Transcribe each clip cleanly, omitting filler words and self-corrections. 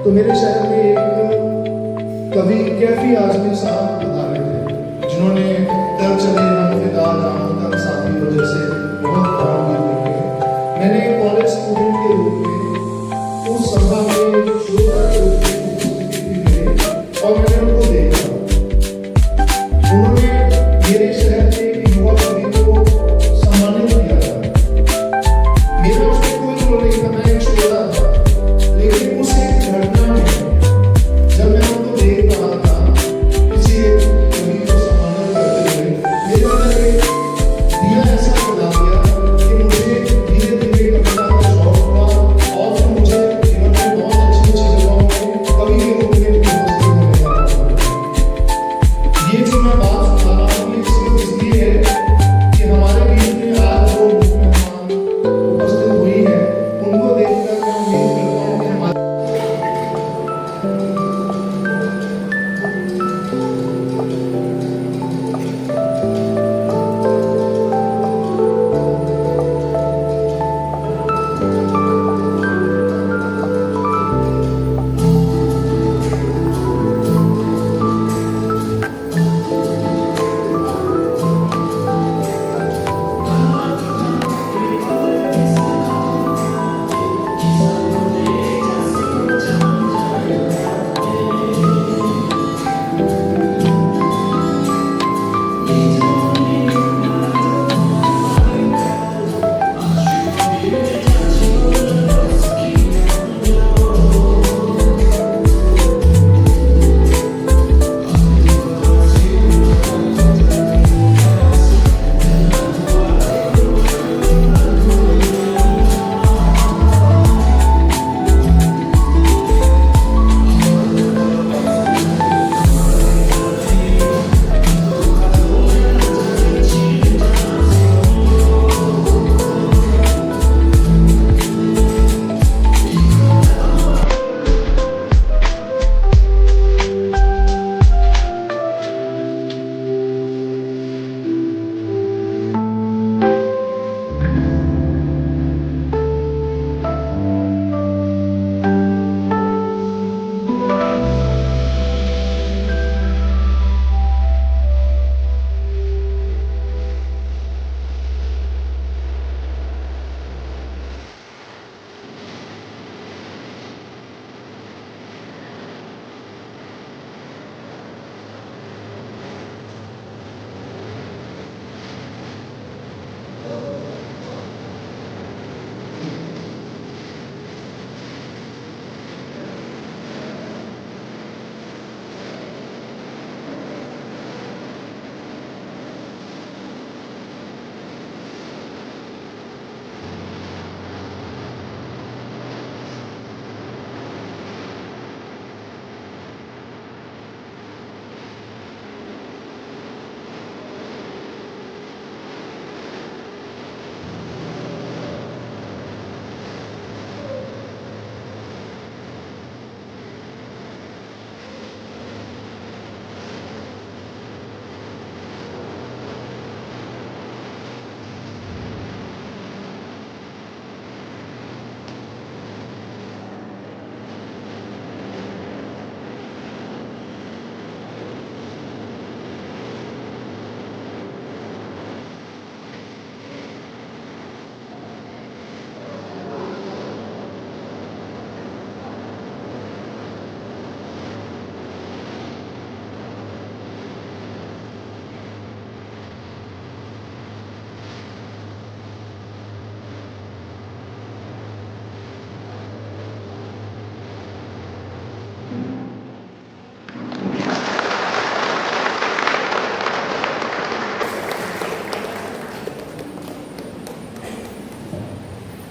तो मेरे शहर में एक कवि कैफी आजमी साहब पधारे थे, जिन्होंने दर चले हम फिदा जाम तक साथी वजह से बहुत काम किए। मैंने कॉलेज स्टूडेंट के रूप में उस सभा में श्रोता के रूप में उपस्थिति मिले और मैंने उनको देखा। उन्होंने मेरे शहर के एक युवा कवि को सम्मानित किया था। मेरा उसमें कोई रोल नहीं था, मैं एक श्रोता था। लेकिन उस एक घटना में जब मैं उनको देख रहा था किसी कवि को सम्मानित करते हुए, मेरे अंदर एक दिया ऐसा जला गया कि मुझे धीरे धीरे कविता का शौक हुआ और फिर मुझे जीवन में बहुत अच्छी अच्छी जगहों में कवि के रूप में उपस्थित होने लगा। ये जो मैं बात बता रहा हूँ ये सिर्फ इसलिए है कि हमारे बीच में आज जो मेहमान उपस्थित हुई है उनको देखकर मैं उम्मीद करता हूँ कि हमारे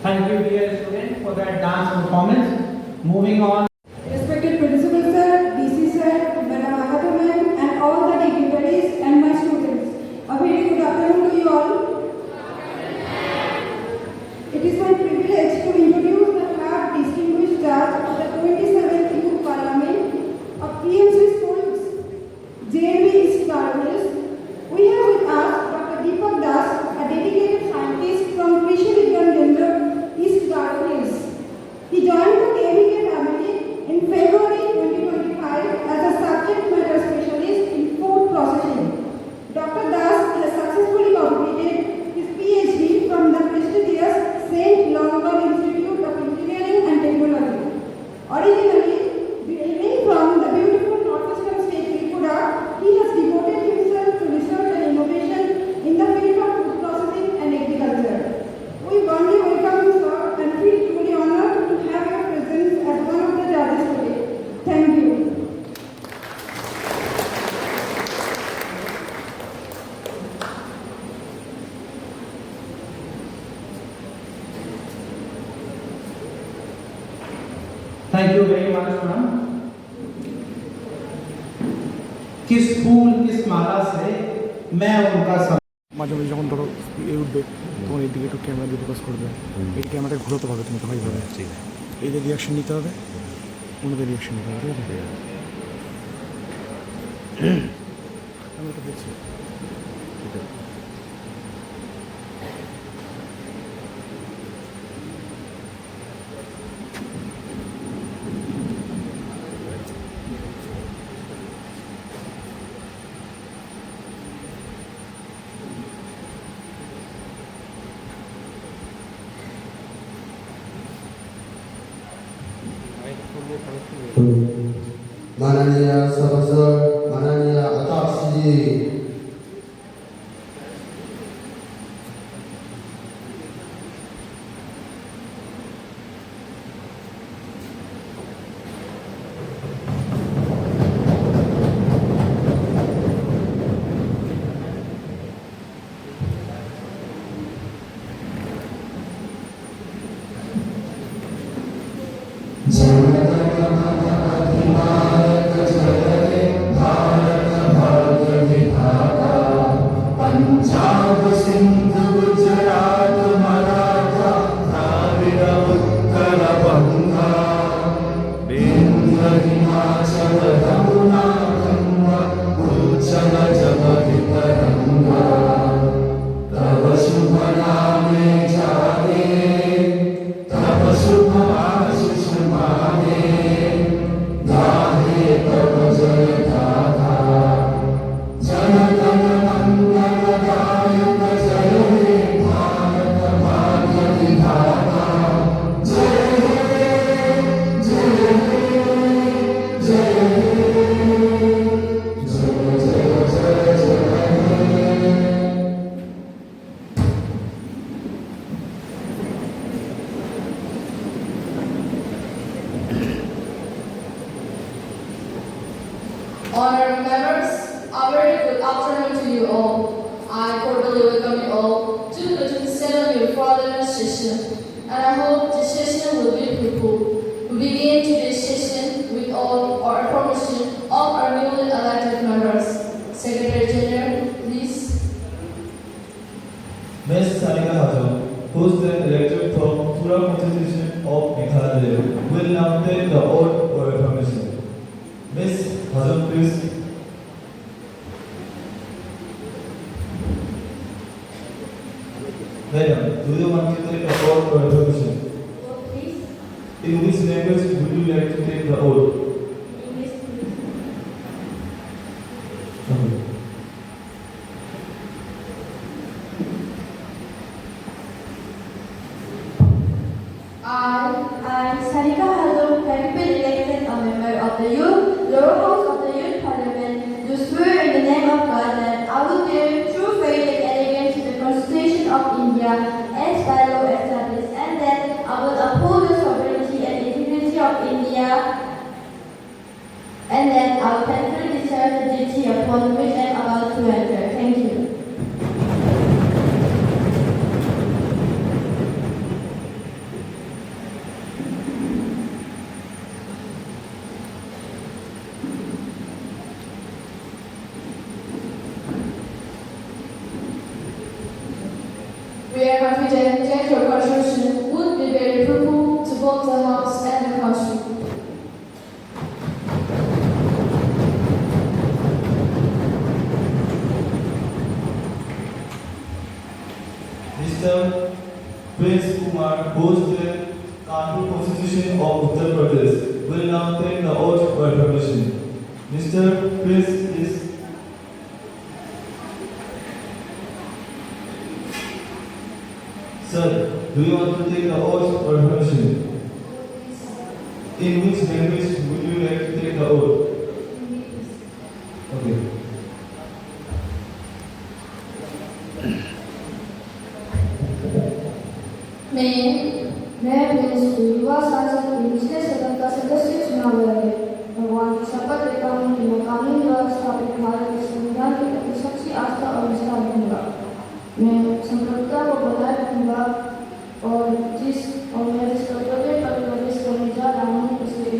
Thank you, dear students, for that dance performance. Moving on. Respected Principal Sir, DC Sir, Madam Agatha Ma'am, and all the dignitaries and my students. A very good afternoon to you all. It is my privilege to introduce the third distinguished judge of the 27th Youth Parliament of PMC Schools, JMB East Darwin. We have with us Dr. Deepak Das, a dedicated scientist from Krishi Vigyan Center, East Darwin. He joined the KVK family Thank you very much, madam. किस फूल किस माला से मैं उनका মাঝে মাঝে যখন ধরো এ উঠবে তখন এই দিকে একটু ক্যামেরা দিয়ে ফোকাস করবে, এই ক্যামেরাটা ঘুরোতে পারবে তুমি তখন এইভাবে এইদের রিয়াকশন নিতে হবে, ওনাদের রিয়াকশন নিতে হবে, ঠিক আছে? আমি এটা দেখছি। माननीय सदस्य माननीय अध्यक्ष जी, Honored members, a very good afternoon to you all. I cordially welcome you all to the 27th Youth Parliament session, and I hope this session will be fruitful. We begin today's session with all our information of our newly elected members. Secretary General, please. Ms. Sarika Hazam, who is the elected from Tura Constitution of Meghalaya, will now take the oath for affirmation. Ms. Hazam, please. Madam, do you want to take the oath for affirmation? Please. In which language would you like to take the oath? English, please. Okay. I, Sarika Hazam, having been elected a member of the lower house of the Youth Parliament, do swear in the name of God that I will bear true faith and allegiance to the Constitution of India as by law established, and that I will uphold the sovereignty and integrity of India, and that I will faithfully discharge the duty upon which I am about to enter. Thank you. We are confident that your contribution would be very fruitful to both the House and the country. Mr. Prince Kumar, who is the Kanpur Constitution of Uttar Pradesh, will now take the oath for affirmation. Mr. Prince is. Sir, do you want to take the oath for affirmation? In which language would you like to take the oath? Okay. मैं Prince युवा सांसद पिछले सदन का सदस्य चुना गया है। भगवान की शपथ लेता हूँ कि मैं कानून द्वारा स्थापित भारत के संविधान के प्रति सच्ची आस्था और निष्ठा रखूंगा। मैं संप्रभुता को बनाए रखूंगा और मैं जिस कर्तव्य पर प्रवेश करने जा रहा हूँ उसे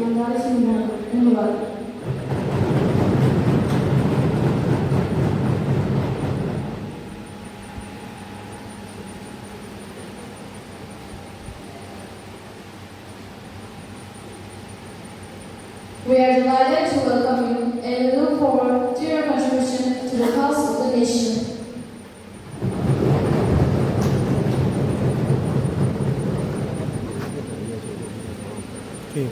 We are delighted to welcome you and we look forward to your contribution to the cause of the nation.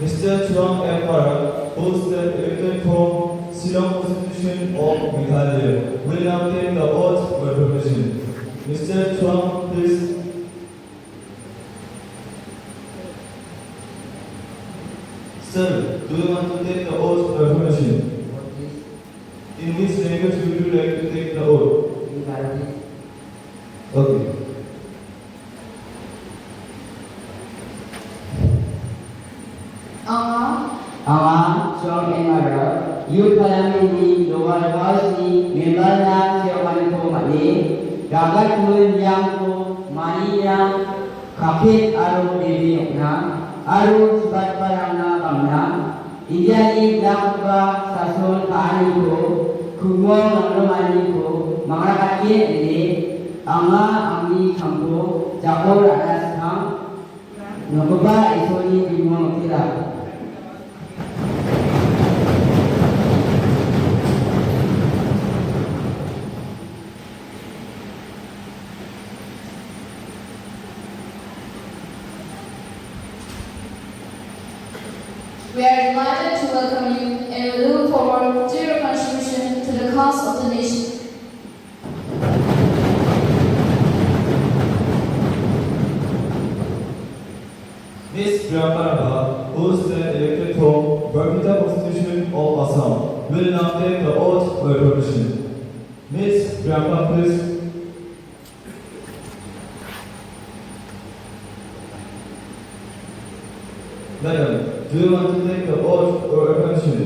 Mr. Chuang M. Park, holds the elected from Shillong Constitution of Meghalaya, will now take the oath for permission. Mr. Chuang, please. Sir, do you want to take the oath for permission? In which language would you like to take the oath? Okay. Chuang Emara, Youth Parliament ni Lower House ni member na siyawan ko mali, gagat mun yang ko mani yang kapit aru dewi na, aru sebat parang na bangna, India ni lakba sasun kaani ko, kumong ng mani ko, mga kakit ini, anga angni kampo, jakor anas kang, nagba isoni bimong tila. We are delighted to welcome you and we look forward to your contribution to the cause of the nation. Ms. Priyanka, who is the elected from Bermuda Constitution of Assam, will now take the oath for permission. Ms. Priyanka, please. Madam, do you want to take the oath or permission?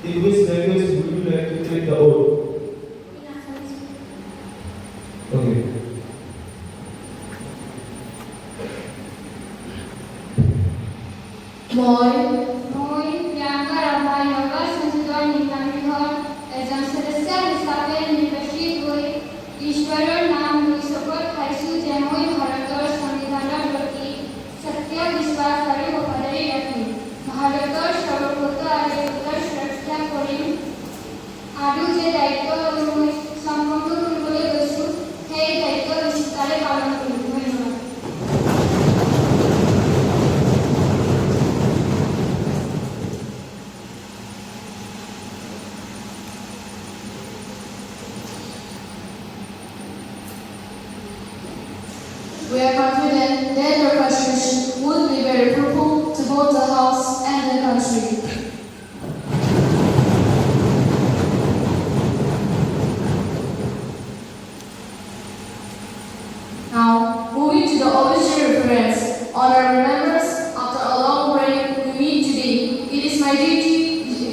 In which language would you like to take the oath? Okay. Moi Priyanka Rabha Yoga Sanjidor Nikanihar এজন সদস্য হিচাপে নিৰ্বাচিত হৈ ঈশ্বৰৰ নাম লৈ শপত খাইছোঁ যে মই ভাৰতৰ সংবিধানৰ প্ৰতি সত্য বিশ্বাস আৰু वफादारी ৰাখিম ভাৰতৰ সাৰ্বভৌমত্ব আৰু একতাৰ সুৰক্ষা কৰিম আৰু যে দায়িত্ব মই সম্পন্ন কৰিবলৈ গৈছোঁ সেই দায়িত্ব নিষ্ঠাৰে পালন কৰিম ধন্যবাদ We are confident that your contribution would be very fruitful to both the House and the country. Now, moving to the official reference. Honorable members, after a long break, we meet today. It is my duty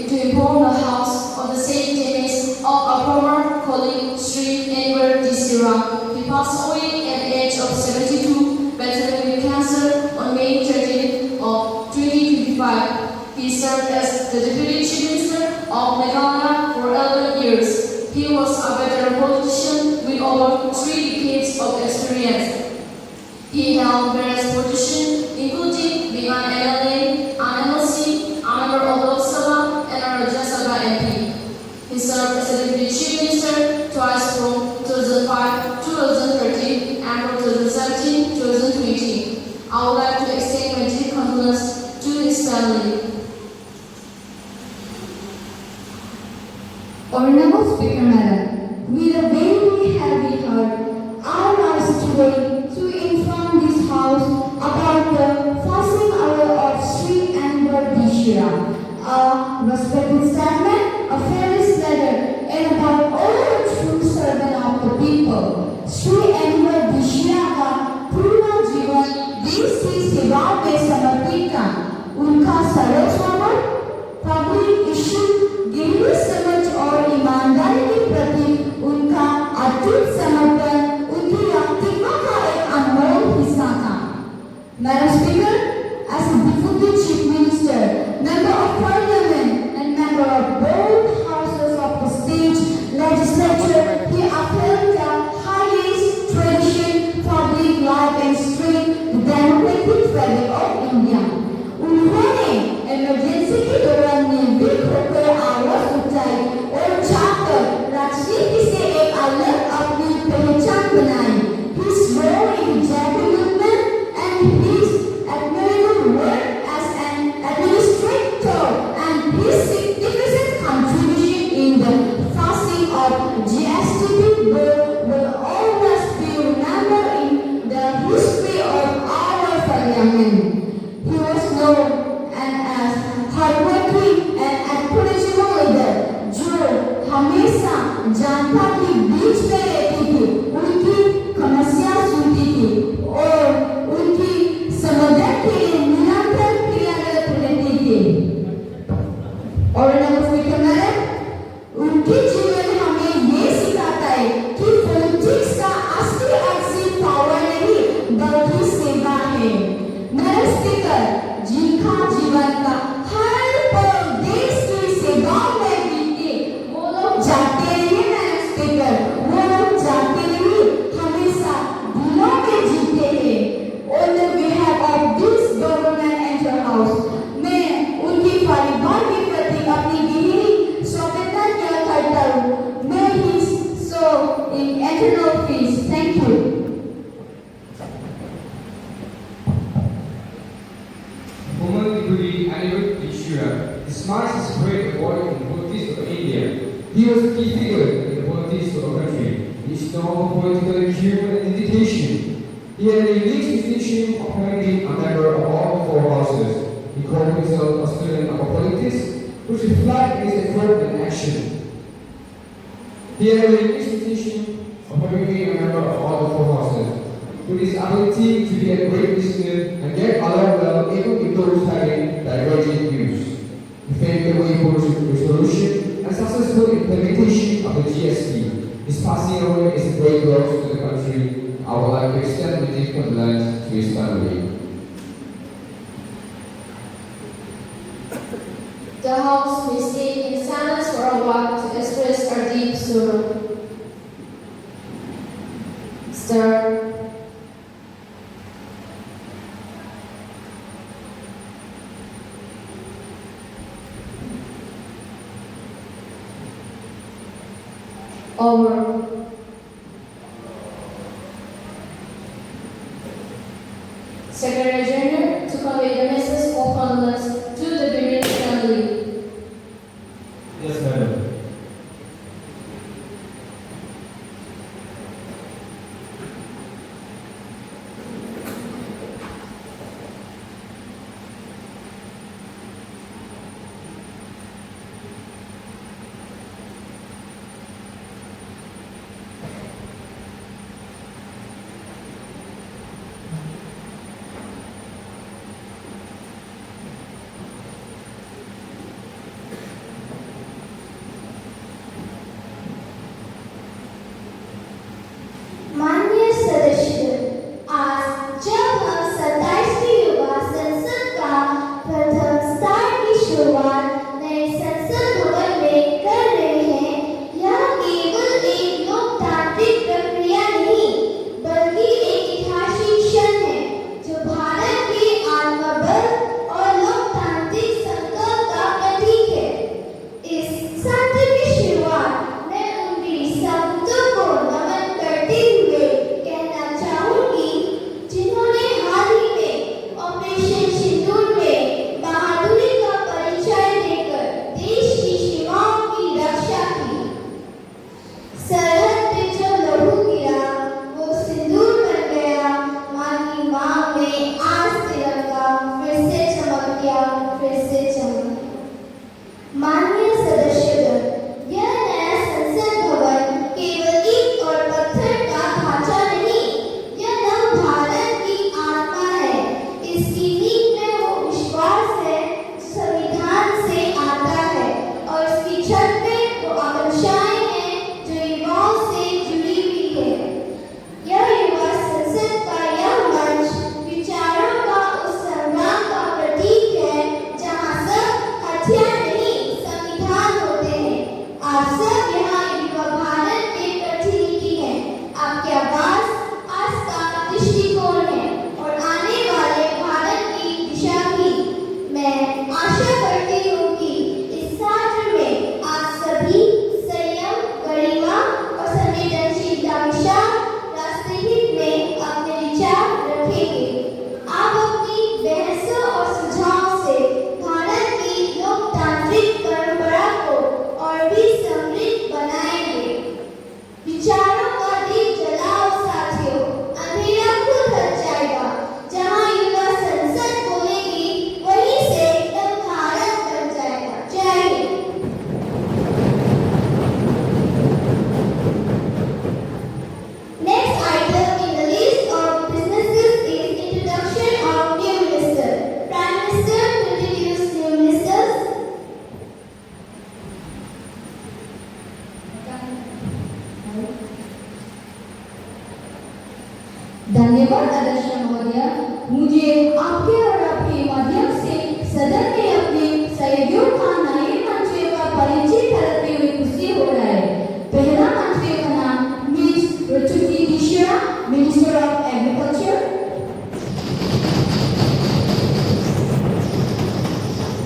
to inform the House of the sad demise of our former colleague, Sri Enver Disira. He passed away at the age of 72, battling with cancer on May 30th of 2025. He served as the Deputy Chief Minister of Meghalaya for 11 years. He was a veteran politician with over 3 decades of experience. He held various positions, including being an MLA, an MLC, a member of Lok Sabha, and a Rajya Sabha MP. He served as a Deputy Chief Minister twice from 2005 2013 and from 2017 2020. I would like to extend my deep condolence to his family. Honorable Speaker Madam, with a very heavy heart, I rise today to inform this House about the passing away of Sri Enver Disira, a respected statesman, a fearless leader, and above all a true servant of the people. Sri Enver Disira का पूरा जीवन देश की सेवा में समर्पित था। उनका सरल स्वभाव, पब्लिक इश्यू, गहरी समझ और ईमानदारी के प्रति उनका अटूट समर्पण उनके व्यक्तित्व का एक अनमोल हिस्सा था। Madam Speaker, as a Deputy Chief Minister, member of of GSTP bill will always be remembered in the history of our parliament. He was known as hardworking and encourageable leader जो हमेशा जनता के बीच में रहती थी, उनकी समस्या सुनती थी और उनकी समाधान के लिए निरंतर क्रियारत रहती थी। और उनके जीवन हमें ये सिखाता है कि पॉलिटिक्स का असली पावर नहीं बल्कि सेवा है। मेरे स्पीकर जिनका जीवन का हर पल देश की सेवा में बीते, वो लोग जाते नहीं। मेरे स्पीकर वो लोग जाते नहीं, हमेशा दिलों में जीते हैं। On the behalf of this government and your house, मैं उनके परिवार के प्रति अपनी गहरी संवेदना करता हूँ। May his soul in eternal peace. Thank you. Women Deputy Anirudh Ishura, despite his great award in the politics of India, he was a key figure in the politics of our country. He is known for political acumen and dedication. He had a unique distinction of having a member of all four houses. He called himself a student of politics, which reflects his effort and action. He had a unique distinction of having been a member of all the four houses. With his ability to be a great listener and get along well even with those having divergent views. He paved the way for resolution and successful implementation of the GST. His passing away is a great loss to the country. I would like to extend my deep condolences to his family. The House may stay in silence for a while to express our deep sorrow. Sir. Over. Secretary General to convey the message of condolence to the bereaved family. Yes, madam. माननीय सदस्य, आज जब हम 27वीं युवा संसद का प्रथम सत्र की शुरुआत नए संसद भवन में कर रहे हैं, यह केवल एक लोकतांत्रिक प्रक्रिया नहीं बल्कि एक ऐतिहासिक क्षण है जो भारत के आत्मबल और लोकतांत्रिक संकल्प का प्रतीक है। इस सत्र की शुरुआत मैं उन वीर सपूतों को नमन करते हुए कहना चाहूंगी जिन्होंने हाल ही में ऑपरेशन सिंदूर में बहादुरी का परिचय देकर देश की सीमाओं की रक्षा की। सरहद पे जो लहू गिरा वो सिंदूर बन गया, मां की मांग में आज तिरंगा फिर से चमक गया, फिर से चमक। माननीय सदस्यगण, यह नया संसद भवन केवल ईंट और पत्थर का ढांचा नहीं, यह नव भारत की आत्मा है। इसकी नींव में वो विश्वास है जो संविधान से आता है और इसकी छत में वो आकांक्षाएं हैं जो युवाओं से जुड़ी हुई है। यह युवा संसद का यह मंच विचारों का उस संग्राम का प्रतीक है जहां सब हथियार नहीं संविधान होते हैं। आप सब यहाँ युवा भारत के प्रतिनिधि हैं। आपके आवाज आस्था दृष्टिकोण है और आने वाले भारत की दिशा भी। मैं आशा करती हूँ कि इस सत्र में आप सभी संयम, गरिमा और संवेदनशीलता के साथ राष्ट्रहित में अपने विचार रखेंगे। आप अपनी बहसों और सुझावों से भारत की लोकतांत्रिक परंपरा को और भी समृद्ध धन्यवाद अध्यक्ष महोदय। मुझे आपके और आपके माध्यम से सदन में अपने सहयोगियों का नए मंत्रियों का परिचय कराते हुए खुशी हो रहा है। पहला मंत्री का नाम miss Ruchi Disha, minister of agriculture.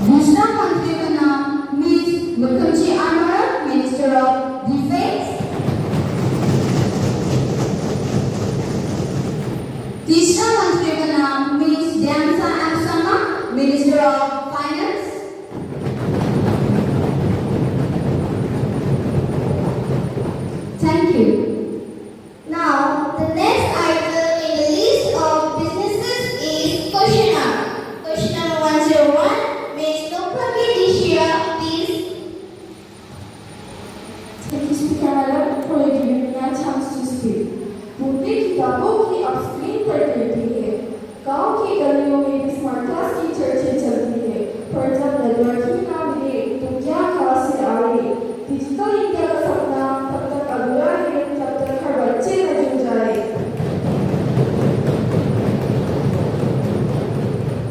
दूसरा मंत्री का नाम miss Mukherjee Amara, minister of defence. तीसरा मंत्री का नाम मिस ड्यांसा एमसामा, minister of finance. Thank you. Now, the next item in the list of businesses is question hour. Question number 101, Ms. Nopaki Dishia, please. Thank you, Speaker Madam, for giving me a chance to speak. पूरी किताबों की अब screen पर रहती है। गांव की गलियों में भी स्मार्ट क्लास की चर्चा चलती है। पर जब नेटवर्क ही ना मिले तो क्या कहाँ से आए? डिजिटल इंडिया का सपना तब तक अधूरा है जब तक हर बच्चे न जुड़ जाए।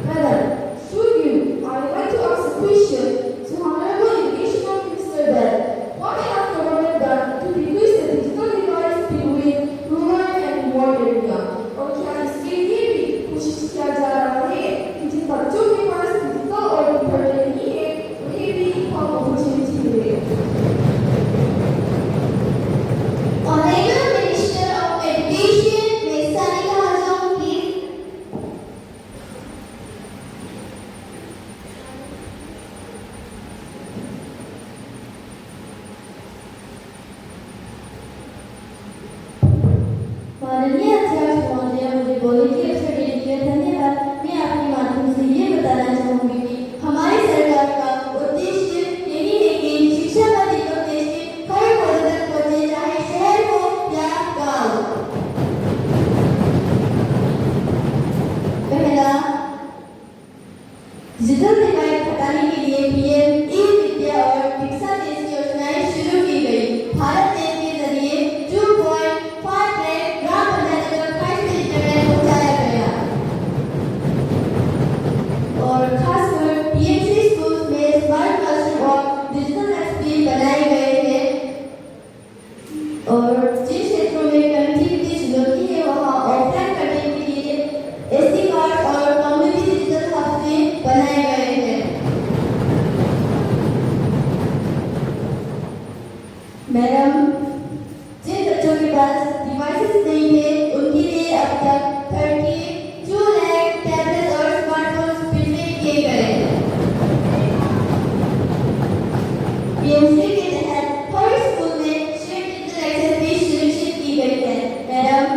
Madam, through you, I would like to ask a question to Honorable Educational Minister that what has government done to reduce the digital divide between rural and rural area? और क्या इसके लिए भी कोशिश किया जा रहा है कि जिन बच्चों के पास डिजिटल और इंटरनेट नहीं है उन्हें भी इक्वल अपॉर्चुनिटी मिले? Honorable Minister of Education, Ms. Sanika Hazam, please. माननीय अध्यक्ष महोदय, मुझे बोलने के अवसर देने के लिए धन्यवाद। मैं आपके माध्यम से ये बताना चाहूंगी कि हमारी सरकार का उद्देश्य यही है कि शिक्षा का दिव्य उद्देश्य हर वर्ग तक पहुंचे, चाहे शहर हो या गांव। पहला, डिजिटल डिवाइड हटाने के लिए पीएम ई विद्या और शिक्षा जैसी योजनाएं शुरू की गई। भारत नेट के जरिए 2.5 लाख ग्राम पंचायतों तक फाइव इंटरनेट पहुंचाया गया और खासकर पीएमसी स्कूल में स्मार्ट क्लासरूम और डिजिटल एक्सपीरियंस बनाए गए हैं और जिन क्षेत्रों में कनेक्टिविटी चुनौती है वहाँ ऑफलाइन करने के लिए एसडी कार्ड और कम्युनिटी डिजिटल हब भी बनाए गए हैं। मैडम, जिन बच्चों के पास डिवाइसेस नहीं है उनके लिए अब तक 32 लाख टैबलेट और स्मार्टफोन्स वितरित किए गए। पीएमसी के तहत हर स्कूल में शेयर्ड डिजिटल एक्सेस भी सुनिश्चित की गई है। मैडम,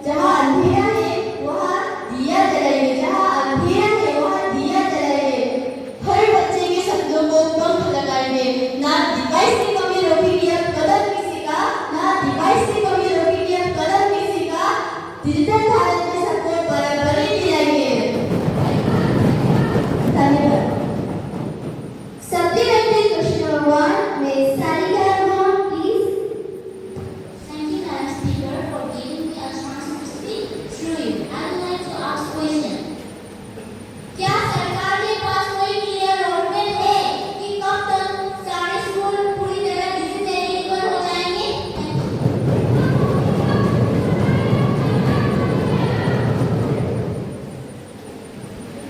जहाँ अंधेरा है वहाँ दिया जलाइए, जहाँ अंधेरा है वहाँ दिया जलाइए। हर बच्चे के सपनों को पंख लगाइए। ना डिवाइस की कमी रोकेगी अब कदम किसी का, ना डिवाइस की कमी रोकेगी अब कदम किसी का। डिजिटल भारत में सबको बराबरी दिलाइए। धन्यवाद। Supplementary question number 1, Ms. Sanika Hazam, please. Thank you, Madam Speaker, for giving me a chance to speak. Through you, I would like to ask question. क्या सरकार के पास कोई क्लियर रोडमैप है कि कब तक सारे स्कूल पूरी तरह डिजिटल हो जाएंगे?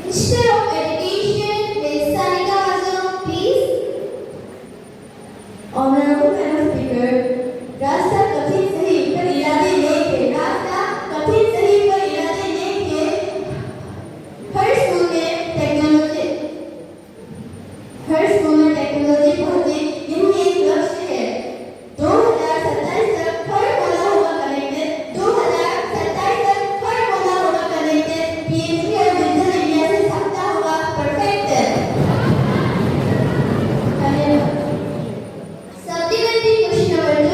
Minister of Education, Ms. Sanika Hazam, please. Honorable Madam Speaker, रास्ता कठिन सही पर इरादे नेक है। रास्ता कठिन सही पर इरादे नेक है। हर स्कूल में टेक्नोलॉजी पहुंचे, यही एक लक्ष्य है। 2027 तक हर कोना होगा कनेक्टेड। 2027 तक हर कोना होगा कनेक्टेड। पीएमसी और डिजिटल इंडिया से सपना होगा perfect. Supplementary question number 2,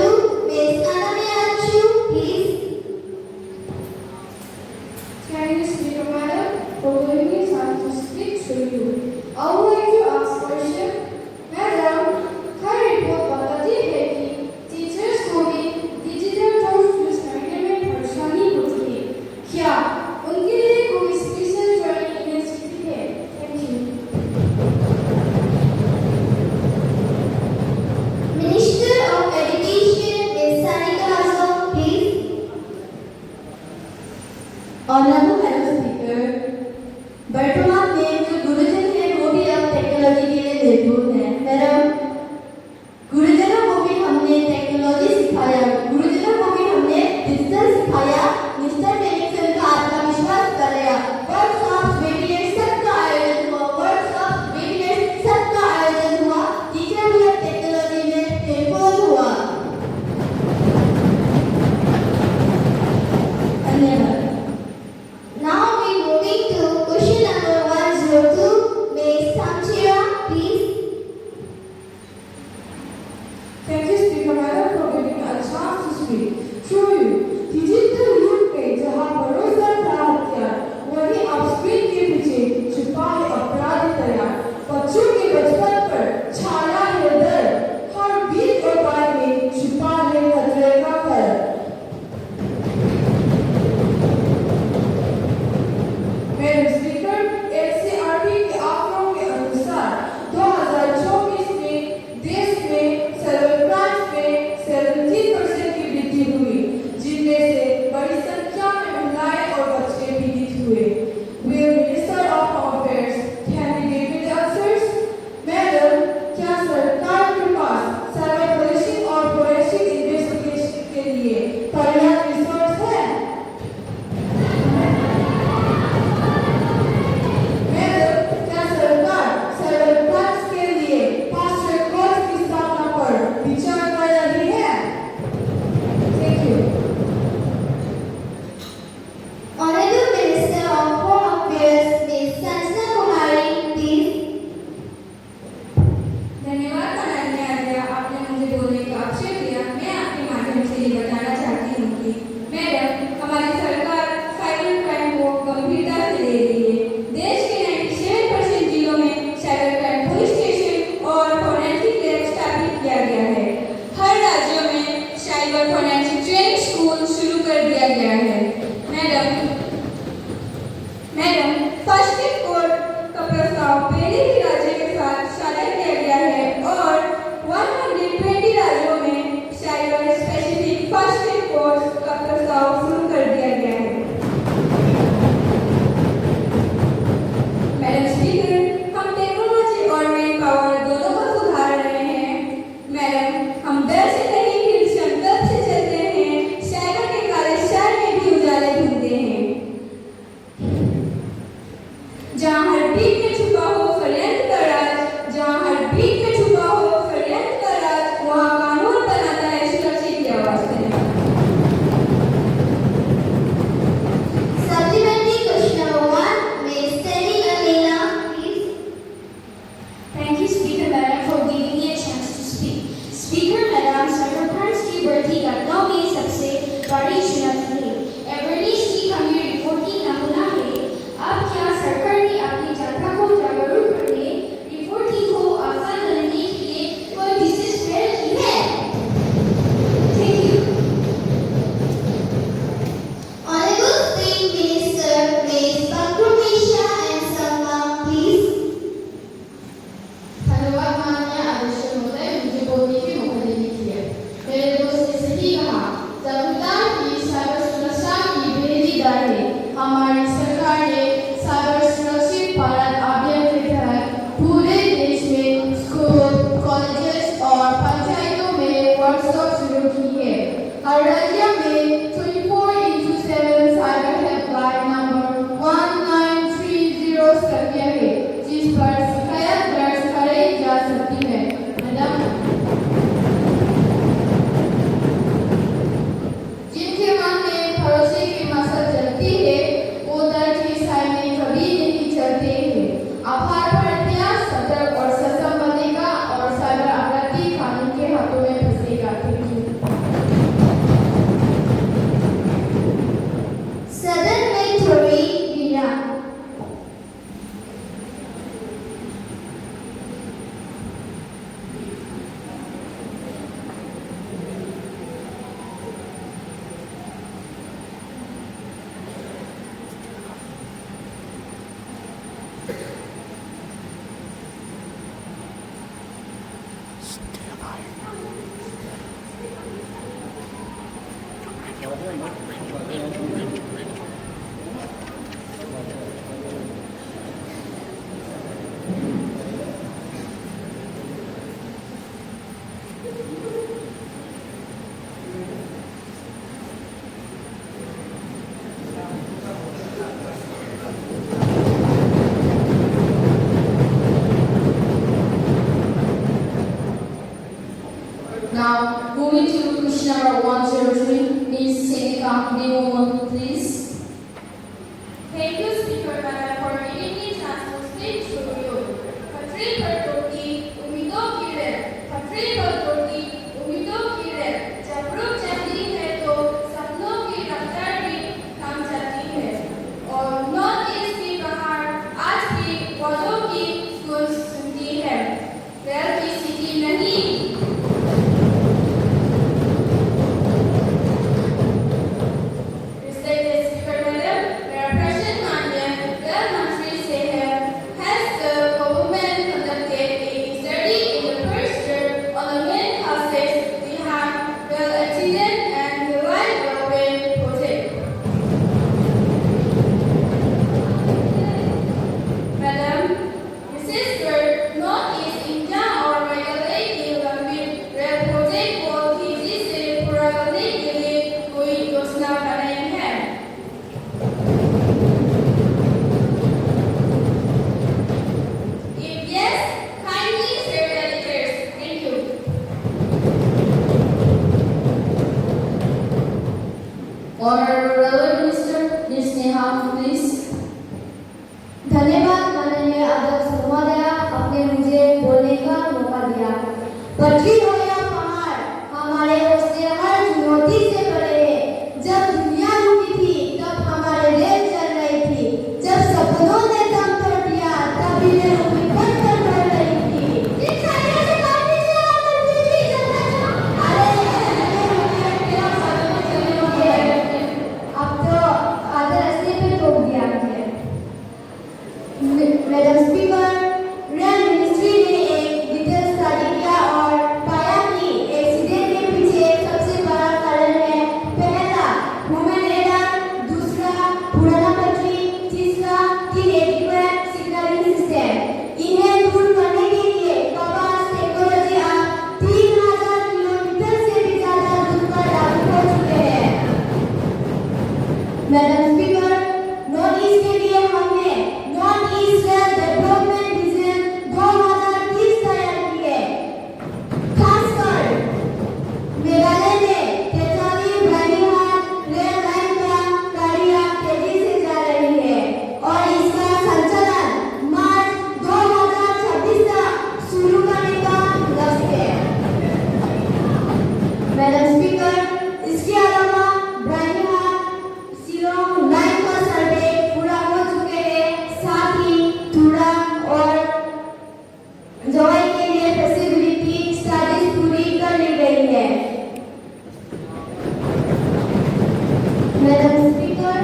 speak. Show you. Digital युग में जहाँ भरोसा था हथियार, वहीं अब स्क्रीन के पीछे छुपा है अपराधी तैयार। बच्चों के बचपन पर छाया है डर, हर गीत और गान में छुपा है खतरे का डर। मैडम स्पीकर, एनसीईआरटी के आंकड़ों के अनुसार 2024 में देश में साइबर क्राइम में 17% की वृद्धि हुई, जिनमें से बड़ी संख्या में महिलाएं और बच्चे पीड़ित हुए। Will Minister of Home Affairs can we give me the answers? Madam, क्या सरकार के पास साइबर पुलिसिंग और फोरेंसिक इन्वेस्टिगेशन के लिए पर्याप्त रिसोर्स है? मैडम, क्या सरकार साइबर क्राइम्स के लिए फास्ट ट्रैक कोर्ट की स्थापना पर विचार कर रही है? Thank you. Honorable Minister of Home Affairs, Ms. Sanjana Kumari, please. धन्यवाद माननीय आज्ञा, आपने मुझे बोलने का अवसर दिया। मैं आपके माध्यम से ये बताना चाहती हूँ कि मैडम, हमारी सरकार साइबर क्राइम को गंभीरता से ले रही है। देश के 97% जिलों में साइबर क्राइम पुलिस स्टेशन और फोरेंसिक लैब स्थापित किया गया है। हर राज्यों में साइबर फोरेंसिक ट्रेनिंग स्कूल शुरू कर दिया गया है। मैडम, फर्स्ट एड कोर्स का प्रस्ताव पहले ही राज्य के साथ साझा किया गया है और 120 राज्यों में cyber specific first aid course का प्रस्ताव शुरू कर दिया गया है। मैडम स्पीकर, हम टेक्नोलॉजी और मैन पावर दोनों को सुधार रहे हैं। मैडम, हम डर से नहीं फिर संकल्प से चलते हैं। साइबर के काले शहर में भी उजाले ढूंढते हैं। जहाँ हर बीट में छुपा हो षड्यंत्र का राज, जहाँ हर बीट में छुपा हो षड्यंत्र का राज, वहाँ कानून बनाता है सुरक्षित की आवाज से। Supplementary question number 1, Ms. Teddy Alena, please. Thank you, Speaker Madam, for giving me a chance to speak. Speaker Madam, cyber crimes की बढ़ती घटनाओं में सबसे बड़ी चुनौती है एवरेज की कमी रिपोर्टिंग न होना है। अब क्या सरकार ने अपनी जनता को जागरूक करने, रिपोर्टिंग को आसान बनाने के लिए कोई विशेष पहल की है? Thank you. Honorable State Minister, Ms. Pankrumisha and Salma, please. धन्यवाद माननीय अध्यक्ष महोदय, मुझे बोलने की मौका देने के लिए। मेरे दोस्त ने सही कहा, जागरूकता की साइबर सुरक्षा की बेहतरी दर है। हमारी सरकार ने साइबर सुरक्षित भारत अभियान के तहत पूरे देश में स्कूल, कॉलेजेस और पंचायतों में वर्कशॉप शुरू की है। हर राज्य में 24x7 साइबर हेल्पलाइन नंबर 1930 सक्रिय है, जिस पर शिकायत दर्ज कराई जा सकती है। मैडम, जिनके मन में भरोसे की मसल जलती है, वो दर्द की साय में कभी नहीं चलते हैं। आभार पर इतिहास सतर्क और सक्षम बनेगा और साइबर अपराधी कानून के हाथों में फंसेगा। Thank you. Sudden Victory, Vina. Now, moving to question number 103, Ms. Senika Dewoman, please. Thank you, Speaker Madam, for giving me a chance to speak to you. खतरे पर टोटी उम्मीदों की रेल, खतरे पर टोटी उम्मीदों की रेल, जब रुक जाती है Honorable Railway Minister, Ms. Neha, please. धन्यवाद माननीय अध्यक्ष महोदय, आपने मुझे बोलने का मौका दिया। पटरी हो या पहाड़, हमारे हौसले हर चुनौती से बड़े हैं। जब दुनिया रुकी थी, तब हमारे रेल चल रही थी। जब सपनों ने दम तोड़ दिया, तब इन्हें उम्मीद बनकर बढ़ रही थी। इन साइकिल से काफी से आकर पीछे चलना चाहो। अब तो आधे रास्ते पे रोक दिया है। मैडम स्पीकर, रेल मिनिस्ट्री ने एक डिटेल स्टडी किया और पाया कि एक्सीडेंट के पीछे सबसे बड़ा कारण है पहला ह्यूमन एरर, दूसरा पुराना पटरी, तीसरा इनएडिक्वेट सिग्नलिंग सिस्टम। इन्हें दूर करने के लिए कपास टेक्नोलॉजी अब 3000 किलोमीटर से भी ज्यादा दूर पर लागू हो चुके हैं। मैडम स्पीकर, नॉर्थ ईस्ट के लिए हमने north east rail development vision 2030 तैयार किए। खासकर मेघालय में तेजाली ब्राह्मणहाट रेल लाइन का कार्य तेजी से जा रही है और इसका संचालन मार्च 2026 तक शुरू करने का लक्ष्य है। मैडम स्पीकर, इसके अलावा ब्राह्मणहाट शिलोंग लाइन का सर्वे पूरा हो चुके हैं। साथ ही तुरा और जवाई के लिए फैसिलिटी स्टडीज पूरी कर ली गई है। मैडम स्पीकर,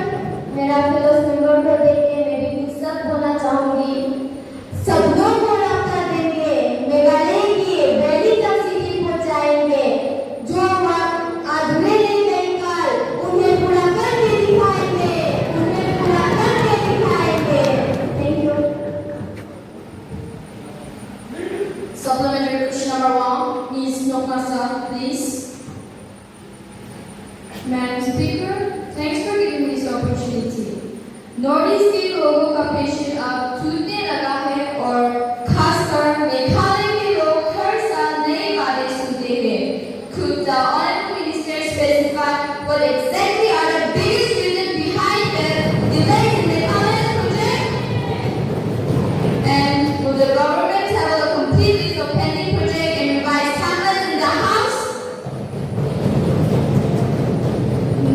मेरा फेलोज मेंबर को देख मैं भी कुछ सब बोलना चाहूंगी। सपनों को रास्ता देंगे, मेघालय की वैली तक सिटी पहुंचाएंगे। जो वक्त अधूरे रह गए कल, उन्हें पूरा करके दिखाएंगे, उन्हें पूरा करके दिखाएंगे। Thank you. Supplementary question number 1, Ms. Nokasa, please. Madam Speaker, thanks for giving me this opportunity. North-East के लोगों का पेशेंट अब टूटने लगा है और खासकर मेघालय के लोग हर साल नए वादे सुनते हैं। Could the Honorable Minister specify what exactly are the biggest reasons behind the delays in Meghalaya's project? And will the government have a complete list of pending projects and revised timelines in the House?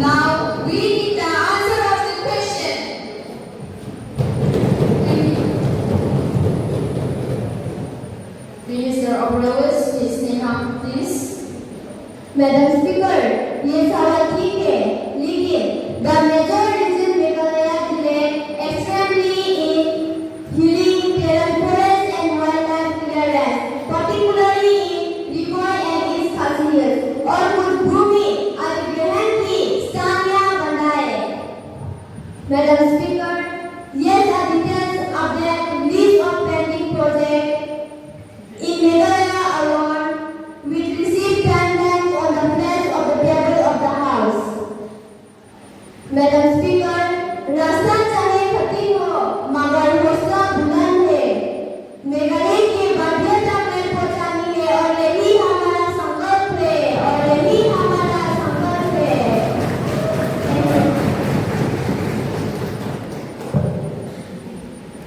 Now we need the answer of the question. Minister of Railways, Ms. Neha, please. Madam speaker, ये सवाल ठीक है, लेकिन the major reason Meghalaya delay extremely in healing terrain forest and wildlife clearance, particularly in Rikoi and its Khasias, और कुछ भूमि अधिग्रहण की स्थानिया बनाए। Madam speaker, yes, a details update list of pending projects in Meghalaya alone, which received timelines on the place of the table of the House. Madam speaker, रास्ता चाहे कठिन हो, मगर हौसला बुलंद है। मेघालय की बाध्यता में पहुंचानी है और यही हमारा संकल्प है, और यही हमारा संकल्प है।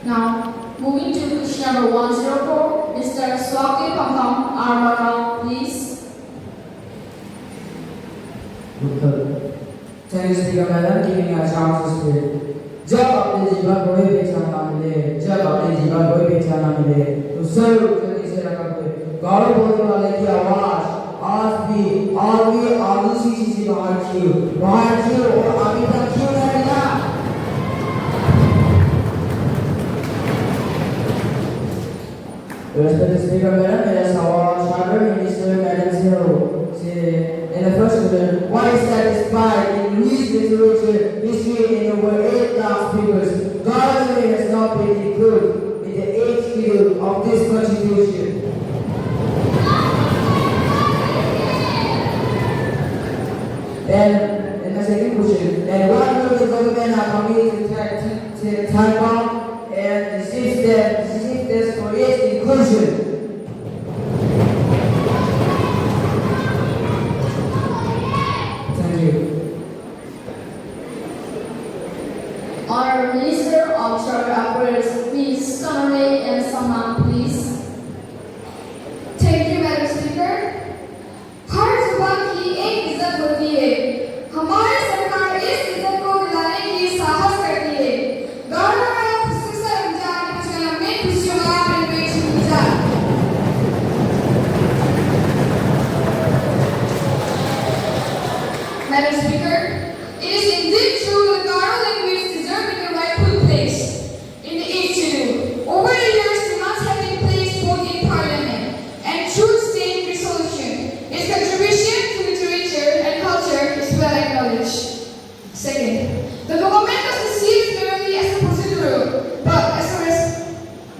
Now, moving to question number 104, Mr. Swaki Pampam Armara, please. Thank you, Speaker Madam, giving me a chance to speak. जब अपने जीवन कोई पहचान ना मिले, जब अपने जीवन कोई पहचान ना मिले, तो सर्व जल्दी से रखा कोई गौरव बोलने वाले की आवाज आज भी आलू सी चीजें बाहर की और अभी तक क्यों नहीं मिला? Respected Speaker Madam, मेरा सवाल Shadow Minister Madam Zero से in the first question, why is that despite in Louis literature, history and over 8 lakh speakers, government has not been included in the 8th schedule of this constitution? And in the second question, and why will the government have committed to time bomb and receive this for its inclusion? Thank you. Madam Speaker, it is indeed true that Garo language deserves the rightful place in the age schedule. Over the years, demands have been placed both in Parliament and through state resolution. Its contribution to literature and culture is well acknowledged. Second, the government does not see it merely as a procedural, but as a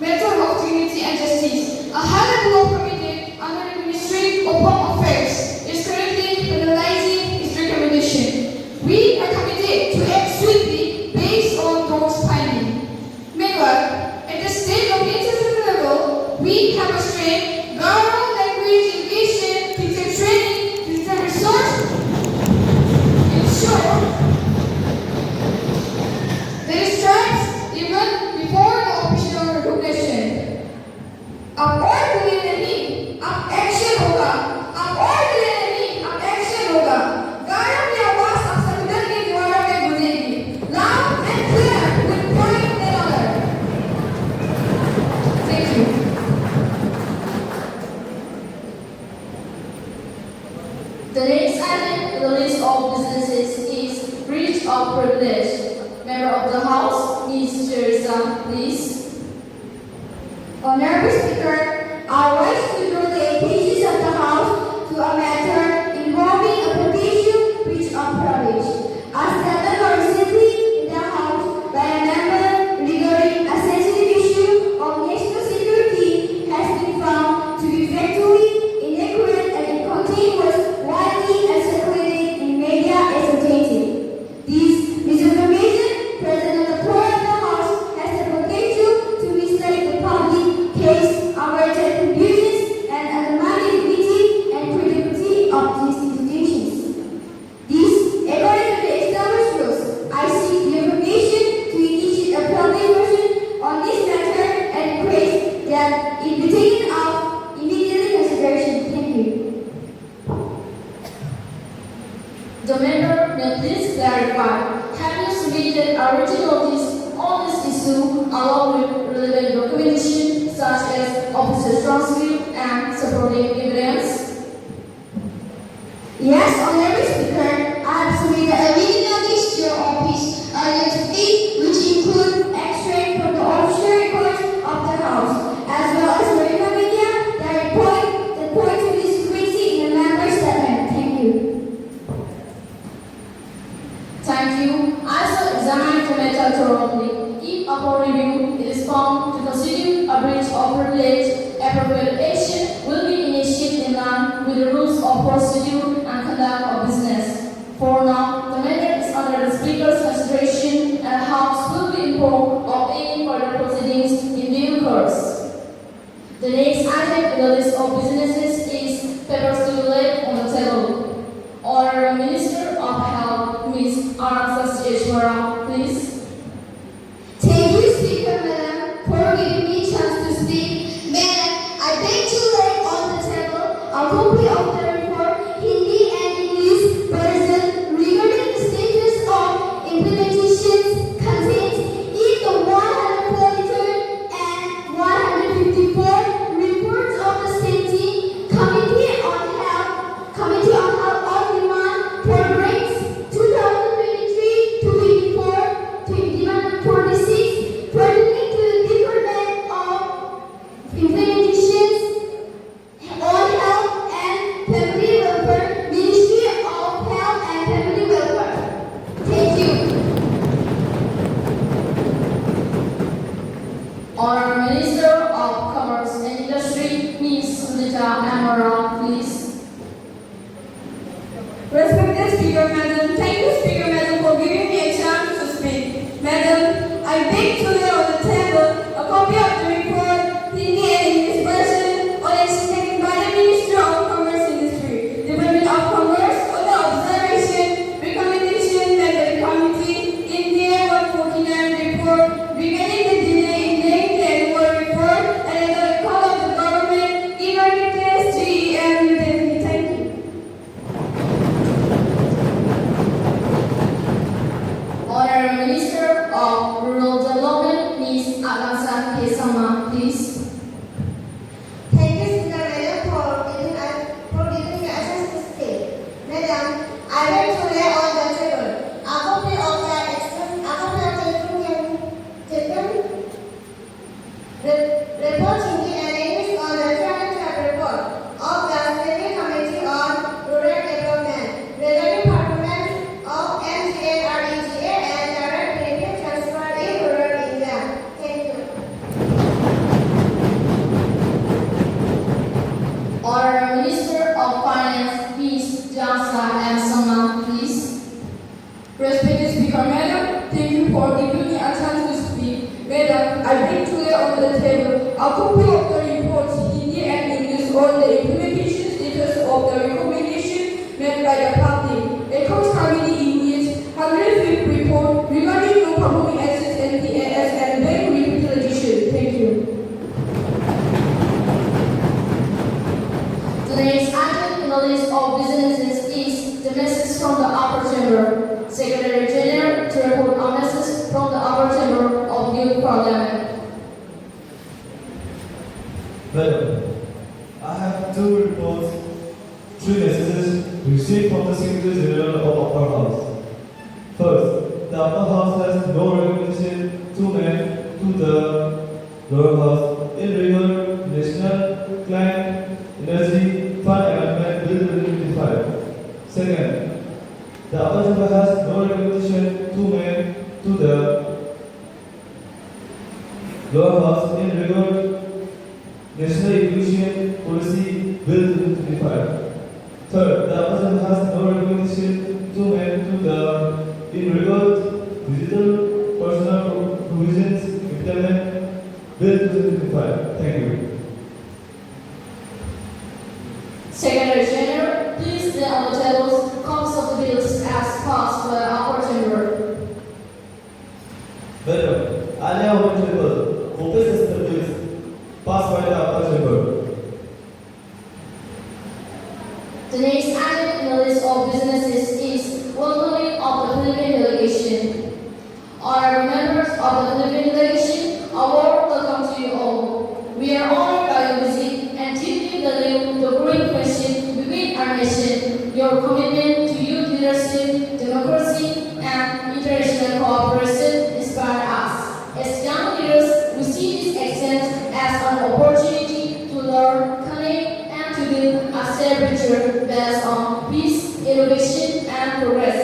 matter of dignity and justice. A high level of committee under the Ministry of Home Affairs is currently finalizing its recommendation. We are committed to act swiftly based on those findings. Meanwhile, at the state of international level, we have a strength, Garo language education, teacher training, teacher resource. In short, there is stripes even before the official recognition. अब और बोलने नहीं, अब action होगा। अब और बोलने नहीं, अब एक्शन होगा। गायों की आवाज अब संविधान के द्वारा में गूंजेगी। Loud and clear with point and order. Thank you. The next item in the list of businesses is breach of privilege. Member of the House, Ms. Teresa, please. Honorable Speaker, I wish to draw the attention of the House to a matter involving a potential breach of privilege. As stated recently in the House by a member regarding a sensitive issue of national security has been found to be factually inaccurate and it was widely circulated in media as authentic. This misinformation present on the floor of the House has the potential to mislead the public, case averted confusions and undermine the dignity and credibility of these institutions. This, according to the established rules, I seek the information to initiate a public version on this matter and request that it be taken up immediately consideration. Thank you. The member may please clarify, have you submitted a written notice on this issue along with relevant documentation such as officer's transcript and supporting evidence? Yes, Honorable Speaker, I have submitted a written notice to your office earlier today, which include extract from the official records of the House, as well as medical media that point to discrepancy in the member's statement. Thank you. Thank you. I shall examine the matter thoroughly. If upon review it is found to constitute a breach of privilege, appropriate action will be initiated in line with the rules of procedure and conduct of business. For now, the matter is under the Speaker's consideration and the House will be informed of any further proceedings in due course. The next item in the list of businesses is papers to be laid on the table. Honorable Minister of Health, Ms. Arasas Eshwara, please. Thank you, Speaker, Madam, for giving me a chance to speak. Madam, I beg to lay on the table a copy of the report, Hindi and English version, regarding the status of implementations contained in the 143 and 154 reports of the State Committee on Health on Demand Programs 2023-24 to implement 46 pertaining to the Department of Implementations on Health and Family Welfare, Ministry of Health and Family Welfare. Thank you. Honorable Minister of Commerce and Industry, Ms. Sunita Amara, please. Respected Speaker, Madam, thank you, Speaker, Madam, for giving me a chance to speak. Madam, I beg to lay on the table a copy of the report, Hindi and English version, on action taken by the Ministry of Commerce and Industry, Department of Commerce, on the observation, recommendation that the committee in the 149 report regarding the delay in laying the annual report and the call of the government in order to SGEM New Delhi. Thank you. Honorable Minister of Rural Development, Ms. Agansa Kesama, please. Thank you, Speaker, Madam, for giving me access to speak. Madam, I will today A copy of the report, Hindi and English, on the implementation status of the recommendation made by the public. Accounts Committee India's 105th report regarding non-performing assets NPAS and bank revitalization. Thank you. The next item in the list of businesses is the message from the upper chamber. Secretary General to report a message from the upper chamber of Youth Parliament. Madam, I have two reports, three messages received from the Secretary General of Upper House. First, the Upper House has no recommendation to make to the Lower House in regard National Clean Energy Fund Amendment Bill 2025. Second, the Upper Chamber has no recommendation to make to the Lower House in regard National Education Policy Bill 2025. Third, the Upper Chamber has no recommendation to make to the in regard Digital Personal Provisions Implement Bill 2025. Thank you. Secretary General, please lay on the tables copies of the bills as passed by the upper chamber. Madam, I lay on the table copies of the bills passed by the Upper Chamber. The next item in the list of businesses is welcoming of the Philippine delegation. Honorable members of the Philippine delegation, a warm welcome to you all. We are honored by your visit and deeply value the growing friendship between our nation, your commitment to youth leadership, democracy, and international cooperation inspire us. As young leaders, we see this exchange as an opportunity to learn, connect, and to build a shared future based on peace, innovation, and progress.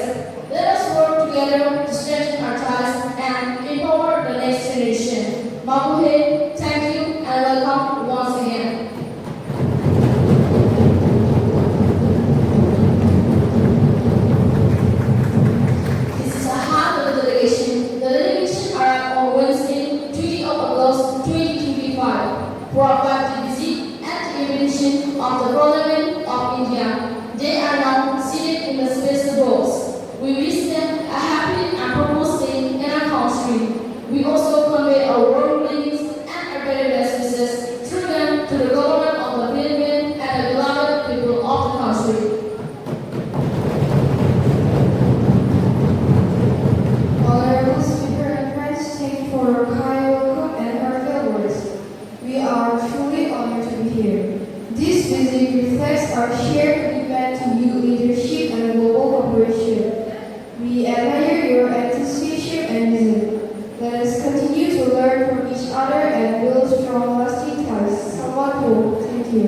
Let us work together to strengthen our ties and empower the next generation. Mabuhay, thank you, and welcome once again. This is a half of the delegation. The delegation arrived on Wednesday, 20 of August 2025, for a 5-day visit at the invitation of the Parliament of India. They are now seated in the space rows. We wish them a happy and prosperous stay in our country. We also convey our warm greetings and our very best wishes through them to the government of the Philippines and the beloved people of the country. Honorable Speaker and friends, thank you for your kind welcome and heartfelt words. We are truly honored to be here. This visit reflects our shared commitment to youth leadership and global cooperation. We admire your enthusiasm and vision. Let us continue to learn from each other and build strong, lasting ties. Someone whole. Thank you.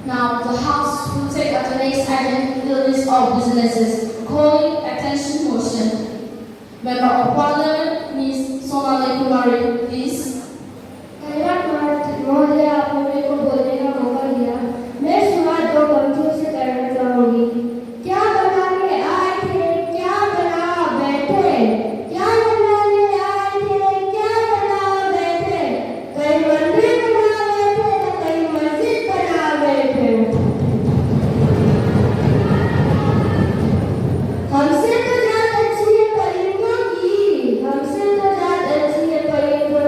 Now, the House will take up the next item in the list of businesses, calling attention motion. Member of Parliament, Ms. Sonali Kumari, please. महोदय, आपने मेरे को बोलने का मौका दिया। मैं शुरुआत 2 पंक्तियों से करना चाहूंगी। क्या बनाने आए थे, क्या बना बैठे, क्या बनाने आए थे, क्या बना बैठे, कई मंदिर बना बैठे तो कई मस्जिद बना बैठे। हमसे तो जात अच्छी है परिंदों की, हमसे तो जात अच्छी है परिंदों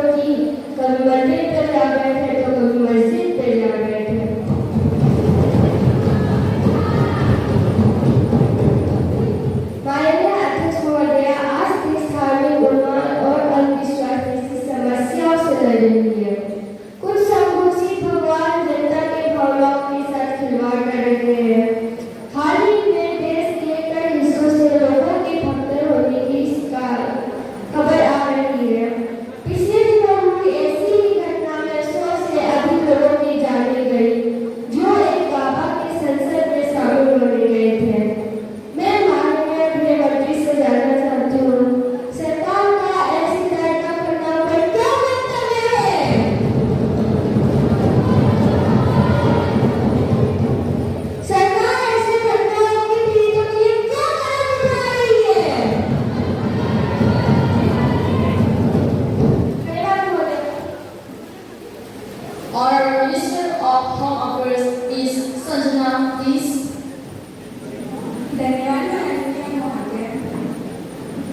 Honorable Minister of Home Affairs is Sanjana, please. धन्यवाद माननीय महोदय।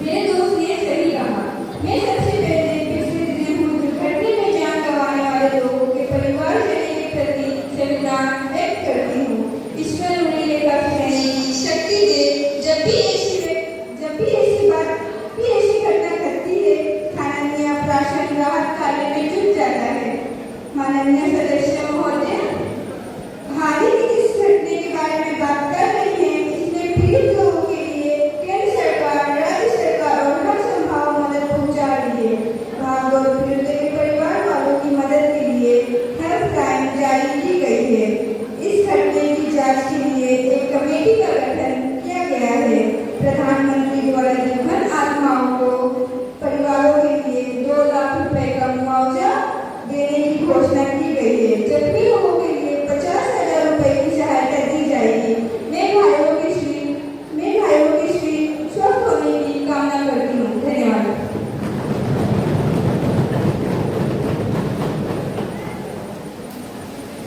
मेरे दोस्त ने सही कहा। मैं सबसे पहले पिछले दिनों हुई दुर्घटना में जान गंवाने वाले लोगों के परिवारजनों के प्रति संवेदना व्यक्त करती हूँ। ईश्वर उन्हें ये बख्शे, शक्ति दे। जब भी ऐसी घटना घटती है, माननीय प्रशासन राहत कार्य में जुट जाता है। माननीय सदस्य महोदय, हाल ही की जिस घटने के बारे में बात कर रहे हैं, इसमें पीड़ित लोगों के लिए केंद्र सरकार, राज्य सरकार और हर संभव मदद पहुंचा रही है। भाग और पीड़ित के परिवार वालों की मदद के लिए हेल्पलाइन जारी की गई है। इस घटने की जांच के लिए एक कमेटी का गठन किया गया है। प्रधानमंत्री द्वारा दिवंगत आत्माओं को परिवारों के लिए 2 लाख रुपए का मुआवजा देने की घोषणा की गई है। जबकि लोगों के लिए 50,000 रुपए की सहायता दी जाएगी। मैं भाइयों के श्री स्वस्थ होने की कामना करती हूँ। धन्यवाद।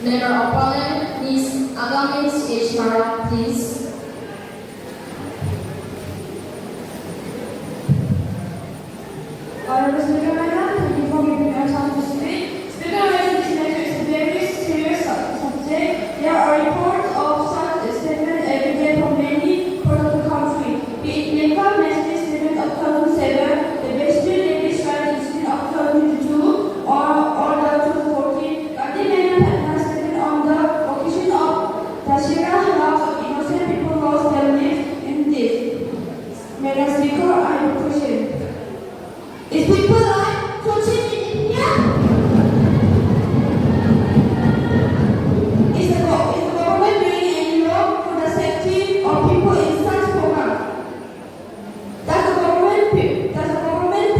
Member of Parliament is Agamis Ishmara, please. Honorable Speaker Madam, thank you for giving us time to speak. Speaker Madam, this matter is a very serious subject. There are reports of such statements every day from many parts of the country. Be it Nepal National Statement of 2007, the Western Ladies' Rights Incident of 2022, or the 2014 Gandhi Patna Statement on the occasion of Dashera, lakhs of innocent people lost their lives in this. Madam Speaker, I have a question. Is people like tortured in India? Is the government bringing any law for the safety of people in such program? Does the government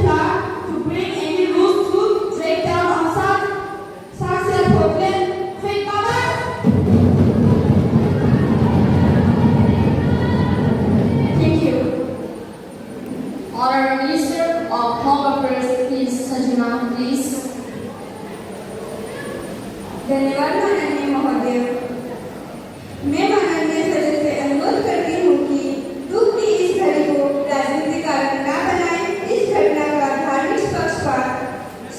plan to bring any rules to break down on such self-proclaimed fake mothers? Thank you. Honorable Minister of Home Affairs is Sanjana, please. धन्यवाद माननीय महोदय। मैं माननीय सदस्य से अनुरोध करती हूँ कि दुख की इस घड़ी को राजनीतिक कारण न बनाएं। इस घटना का धार्मिक पक्षपात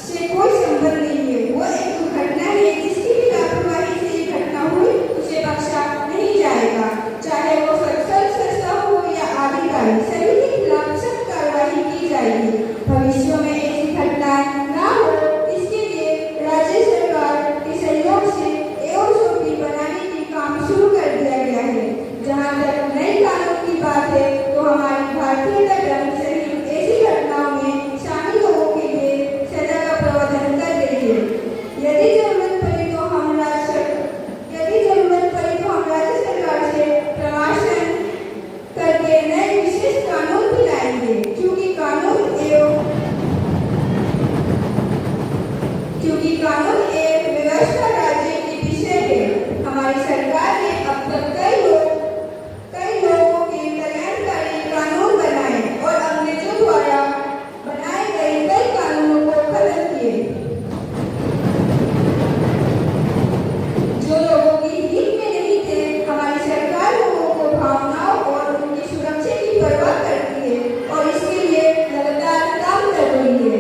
से कोई संबंध नहीं है। वो एक दुर्घटना है, जिसकी भी लापरवाही से ये घटना हुई उसे बख्शा नहीं जाएगा। चाहे वो संस्था हो या अधिकारी, सभी के खिलाफ सख्त कार्रवाई की जाएगी। भविष्य में ऐसी घटनाएं न हो, इसके लिए राज्य सरकार के सहयोग से एओसोपी बनाने की काम शुरू कर दिया गया है। जहां तक नए कानून की बात है, तो हमारी भारतीय दंड संहिता ऐसी घटनाओं में शामिल लोगों के लिए सजा का प्रावधान कर रही है। यदि जरूरत पड़ी तो हम राज्य सरकार से परामर्श करके नए विशेष कानून भी लाएंगे। क्योंकि कानून एक व्यवस्था राज्य के विषय है। हमारी सरकार ने अब तक कई लोगों के कल्याणकारी कानून बनाए और अंग्रेजों द्वारा बनाए गए कई कानूनों को खत्म किए। जो लोगों की हित में नहीं थे, हमारी सरकार लोगों को भावनाओं और उनकी सुरक्षा की परवाह करती है और इसके लिए लगातार काम कर रही है।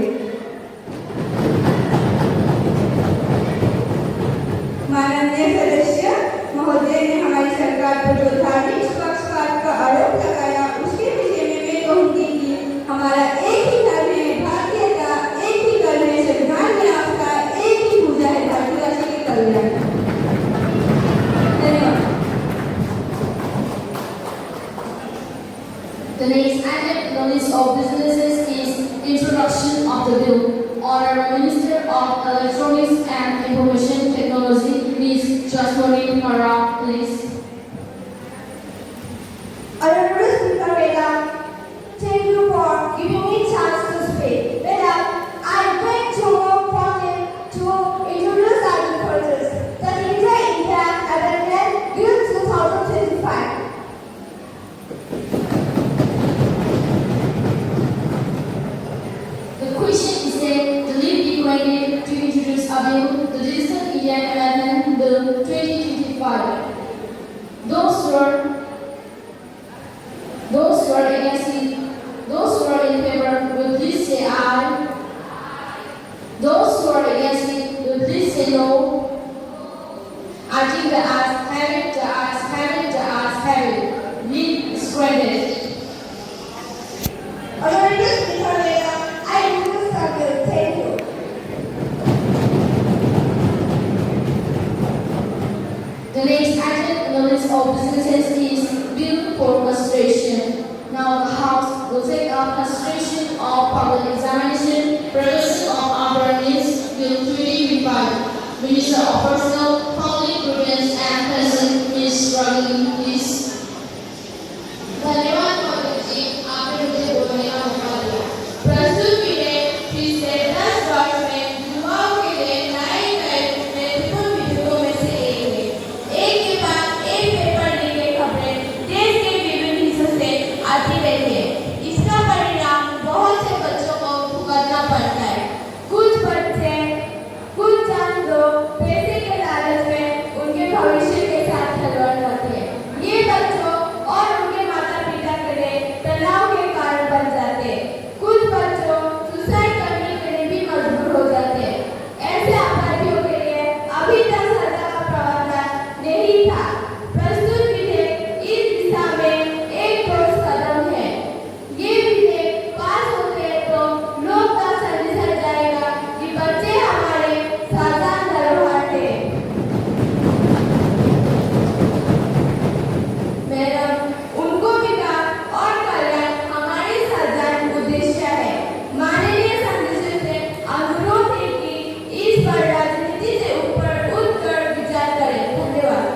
माननीय सदस्य महोदय ने हमारी सरकार पर जो धार्मिक पक्षपात का आरोप लगाया, उसके विषय में मैं कहूँगी कि हमारा एक ही धर्म है, भारतीयता, एक ही धर्म है, संविधान में आस्था, एक ही पूजा है, भारतीयवासी के कल्याण। धन्यवाद। The next item on the list of businesses is introduction of the bill. Honorable Minister of Electronics and Information Technology, Ms. Jaswani Mara, please. Honorable Speaker Madam, thank you for giving me chance to speak. Madam, I beg to introduce our purpose. The India Amendment Bill 2025. The question is that the lead equated to introduce a bill, the Digital India unified. Those who are in favor will please say aye. Those who are against it will please say no. I think the ayes have it, the ayes have it, the ayes have it. Leave is granted. Honorables Victoria, I do circle. Thank you. The next item on the list of businesses is bill for consideration. Now the House will take up consideration of public examination, production of umbrella means Bill 2025. Minister of Personnel, Public Grievance and Pension is struggling, please. धन्यवाद मोदी जी, आपने मुझे बोलने का मौका दिया। प्रस्तुत विधेयक पिछले 10 वर्ष में युवाओं के लिए नए महत्वपूर्ण विधेयकों में से एक है। एक के बाद एक पेपर लीक की खबरें देश के विभिन्न हिस्सों से आती रहती है। इसका परिणाम बहुत से बच्चों को भुगतना पड़ता है। कुछ बच्चे, कुछ चांद लोग पैसे के लालच में उनके भविष्य के साथ खिलवाड़ करते हैं। ये बच्चों और उनके माता-पिता के लिए तनाव के कारण बन जाते हैं। कुछ बच्चों सुसाइड करने के लिए भी मजबूर हो जाते हैं। ऐसे अपराधियों के लिए अभी तक सजा का प्रावधान नहीं था। प्रस्तुत विधेयक इस दिशा में एक ठोस कदम है। ये विधेयक पास होते हैं तो लोग का संदेश जाएगा कि बच्चे हमारे साधारण धरोहर हैं। मैडम, उनको विकास और कल्याण हमारे साधारण उद्देश्य है। माननीय सदस्यों से अनुरोध है कि इस पर राजनीति से ऊपर उठकर विचार करें। धन्यवाद।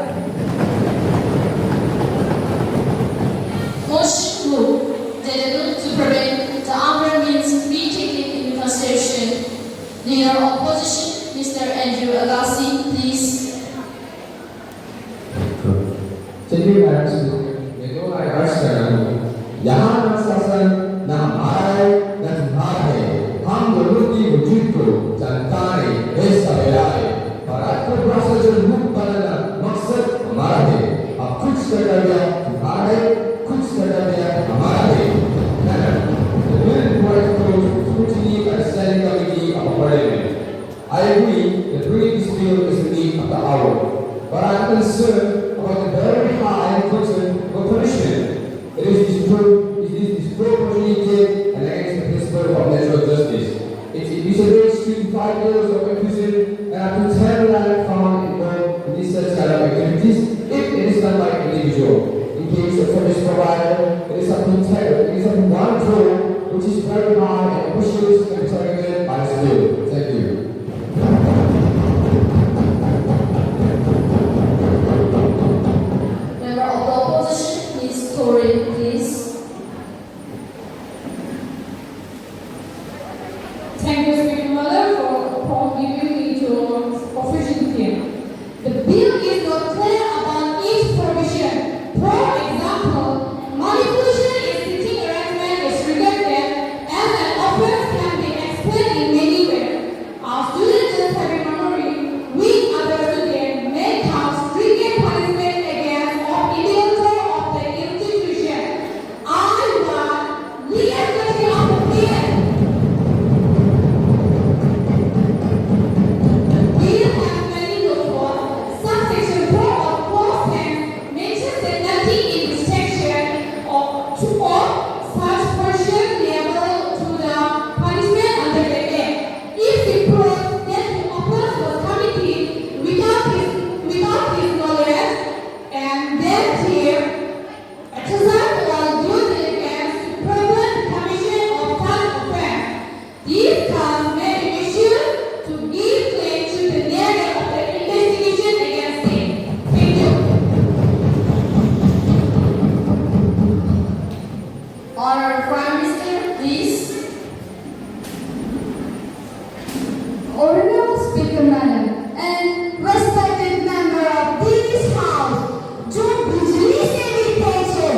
Motion moved that the bill to prevent the umbrella means be taken into consideration. Leader of Opposition, Mr. Andrew Agassi, please. चलिए मैडम सुनिए, तो मैं अर्ज कर रहा हूँ, यहाँ न शासन न हमारा है न तुम्हारा है, हम दोनों की वजूद को जनता ने हिस्सा दिया है, भारत को भ्रष्टाचार मुक्त बनाना मकसद हमारा है। अब कुछ कर्तव्य तुम्हारा है, कुछ कर्तव्य हमारा है। The bill requires close scrutiny by the Standing Committee of Parliament. I agree that bringing this bill is the need of the hour, but I am concerned about the very high quantum of punishment. It is disproportionate and against the principle of natural justice. It is 5 years of imprisonment and up to 10 life fine involved in these such kind of activities if it is done by an individual. In case of service provider, it is up to 1 crore, which is very high and officials can be targeted by this bill. Thank you. Member of the Opposition, Ms. Tory, please. Thank you, Speaker Mother, for giving me to official here. The bill is not clear about each provision. For example, manipulation is sitting arrangement is regarded as an offense can be explained in many ways. Our students just have a memory, we other students may have stringent punishment against of individual of the institution. I want legal custody of the bill. Bill has many loopholes. Subsection 4 of clause 10 mentions that nothing in this section or such person liable to the punishment under the Act. If the proves that the offense was committed without his knowledge and that he exercised all due diligence to prevent the commission of such offense, these counts may be issued to give claim to the narrative of the investigation against him. Thank you. Honorable Prime Minister, please. Honorable Speaker Madam and respected member of this House, जो बिजली से वितेज है,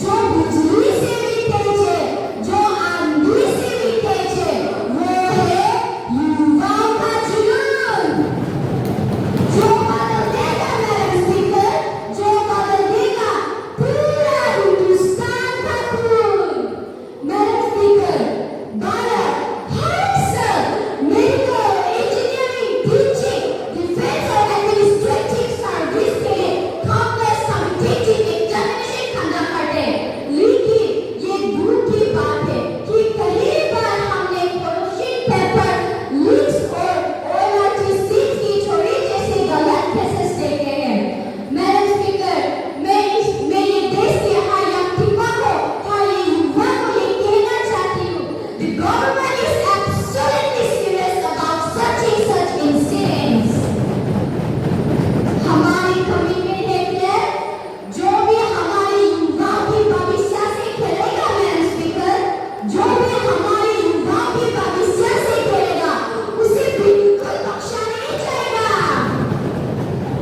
जो आंधी से वितेज है, वो है युवाओं का जुनून, जो बदलने का madam speaker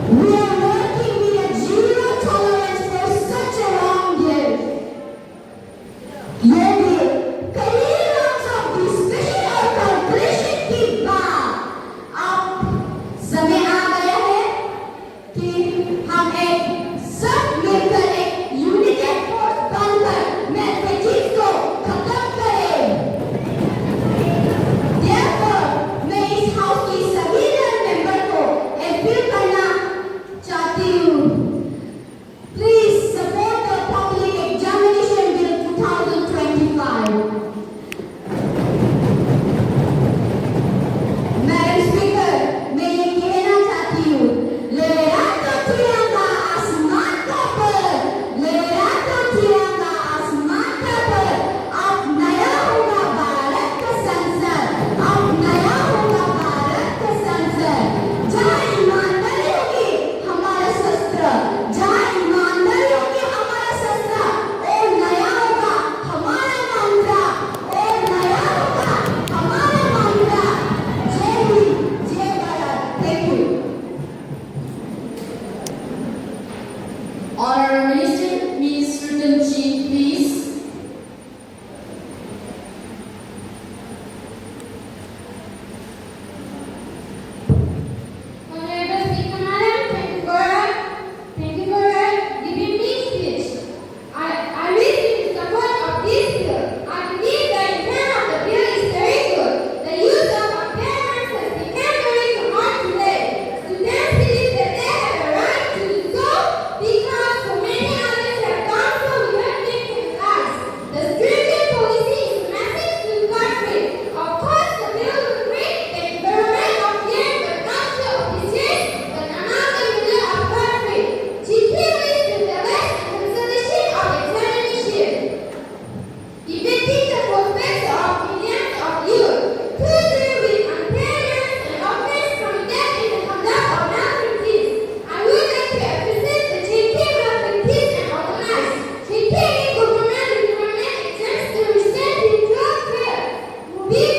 We are working with a zero tolerance for such a long year. यदि कई लोग डिस्कशन और कैलकुलेशन के बाद अब समय आ गया है कि हम एक सब मिलकर एक यूनाइटेड फोर्स बनकर मैथमेटिक्स को खत्म करें। Therefore, मैं इस हाउस की सभी मेंबर को अपील करना चाहती हूँ। Please support the Public Examination Bill 2025. Madam Speaker, मैं ये कहना चाहती हूँ, लहराता तिरंगा आसमान का पर, लहराता तिरंगा आसमान का पर, अब नया होगा भारत का संसद, अब नया होगा भारत का संसद, जहाँ ईमानदारी होगी हमारा शस्त्र, जहाँ ईमानदारी होगी हमारा शस्त्र, और नया होगा हमारा मंत्र, और नया होगा हमारा मंत्र। जय हिंद, जय Bharat. Thank you. Honorable Minister, Ms. Rutanji, please. Honorable Speaker Madam, thank you for giving me speech. I really support of this bill. I believe the intent of the bill is very good. The use of impairments has become very common today. Students believe that they have a right to do so because so many others have done so without making lives. The stringent policy is a message to the country. Of course, the bill will bring the environment of years but not to appreciate but another middle of country. GP ways to the best consolidation of examination. Debating the prospects of millions of youth who deal with impairments and offense from death in the conduct of activities. I would like to appreciate the GP activities and organize. GP government requirement exams to receive the job fair. Movie.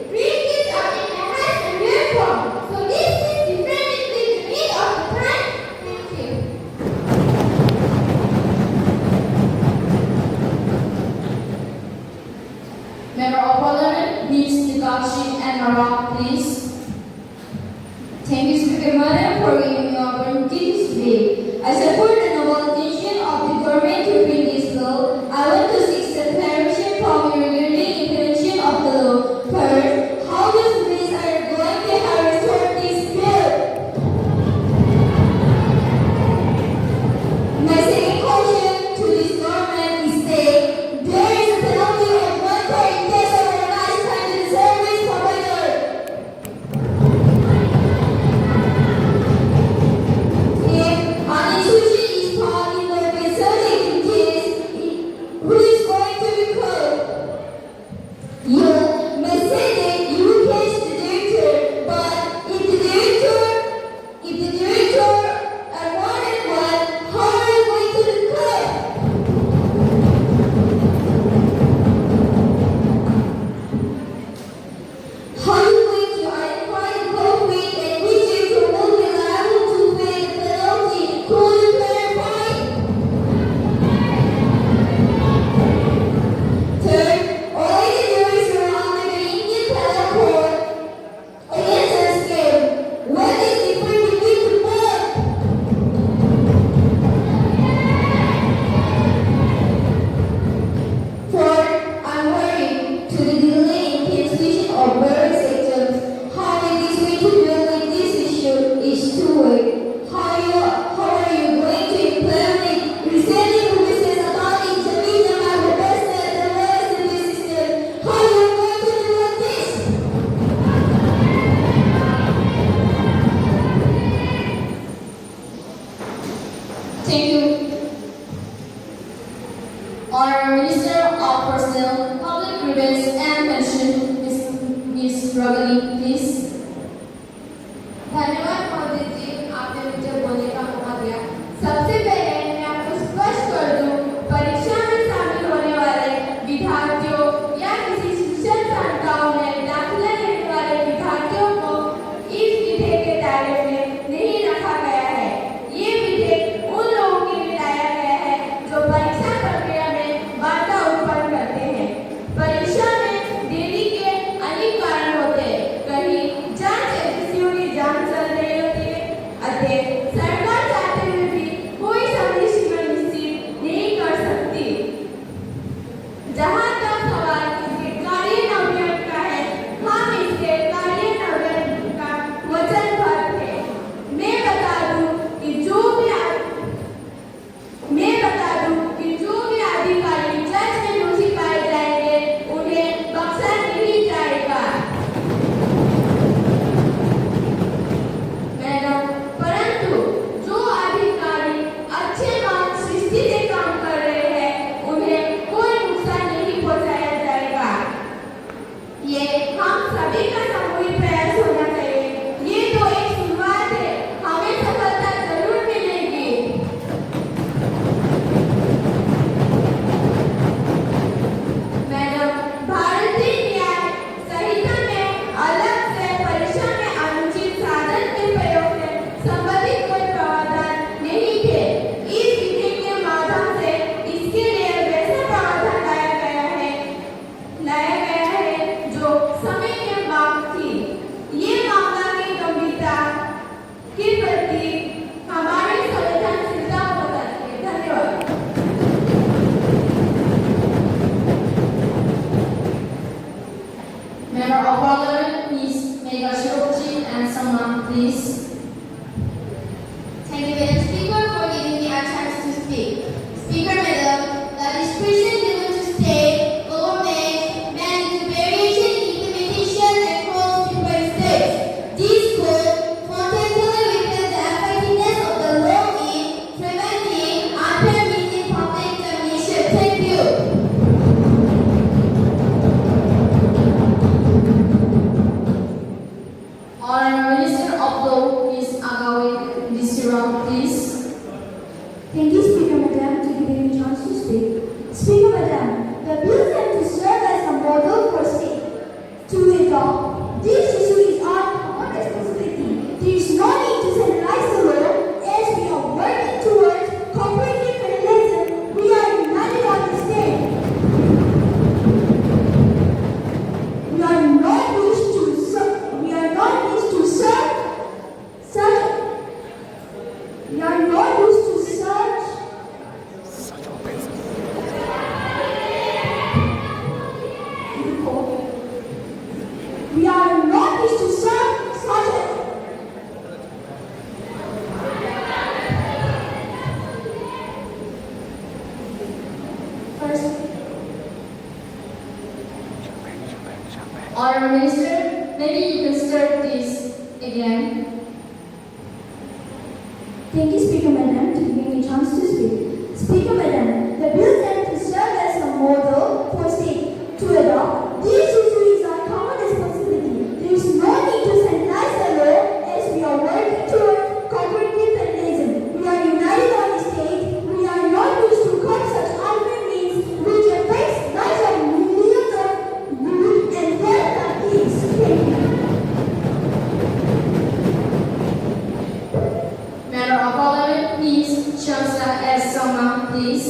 Bring kids out in the house and uniform. So this is definitely the need of the time. Thank you. Member of Parliament, Ms. Nikashi and Mara, please. Thank you, Speaker Madam, for giving me the opportunity to speak. I support the noble intention of the government to bring this bill. I want to seek some clarification from you regarding implementation of the law. First, how does police are going to have restored this bill? My second question to this government is that there is a penalty of 1 crore in case of organized crime to the service provider. If an institution is found in the consolidated case, who is going to be called? You may say that you catch the director, but if the director are more than one, how are you going to the court? How are you going to identify the culprit and which director will be liable to pay the penalty? Could you clarify? Third, all the juries were under the Indian Penal Code against a scale. What is the difference between the both? Fourth, I'm worried to the delay in cancellation of various exams. How it is going to deal with this issue is two-way. How are you going to implement resetting promises about the examination of the best and the lowest in the system? How are you going to deal with this? Thank you. Honorable Minister of Personnel, Public Grievance and Pension, Ms. Ragani, please. धन्यवाद मोदी जी, आपने मुझे बोलने का मौका दिया। सबसे पहले मैं आपको स्पष्ट कर दूं, परीक्षा में शामिल होने वाले विद्यार्थियों या किसी शिक्षण संस्थाओं में दाखिला लेने वाले विद्यार्थियों को इस विधेयक के दायरे में नहीं रखा Speaker Madam, the discretion given to state government mandates variation in implementation across different states. This could potentially weaken the effectiveness of the law in preventing unpermitted public examination. Thank you. Honorable Minister of Law, Ms. Agawi Nisira, please. Thank you, Speaker Madam, to giving me a chance to speak. Speaker Madam, the bill stand to serve as a model for state to adopt. This issue is our common responsibility. There is no need to centralize the law as we are working towards cooperative federalism. We are united on this day. We are not used to serve. We are not used to serve such. We are not used to such. We are not used to serve such a. First, Honorable Minister, maybe you can start this again. thank you, Speaker Madam, to giving me a chance to speak. Speaker Madam, the bill stand to serve as a model for state to adopt. This issue is our common responsibility. There is no need to centralize the law as we are working towards cooperative federalism. We are united on the state. We are not used to cut such unfair means which affects lives of millions of youth and their families. Thank you. Member of Parliament, please, Chancellor S. Soma, please.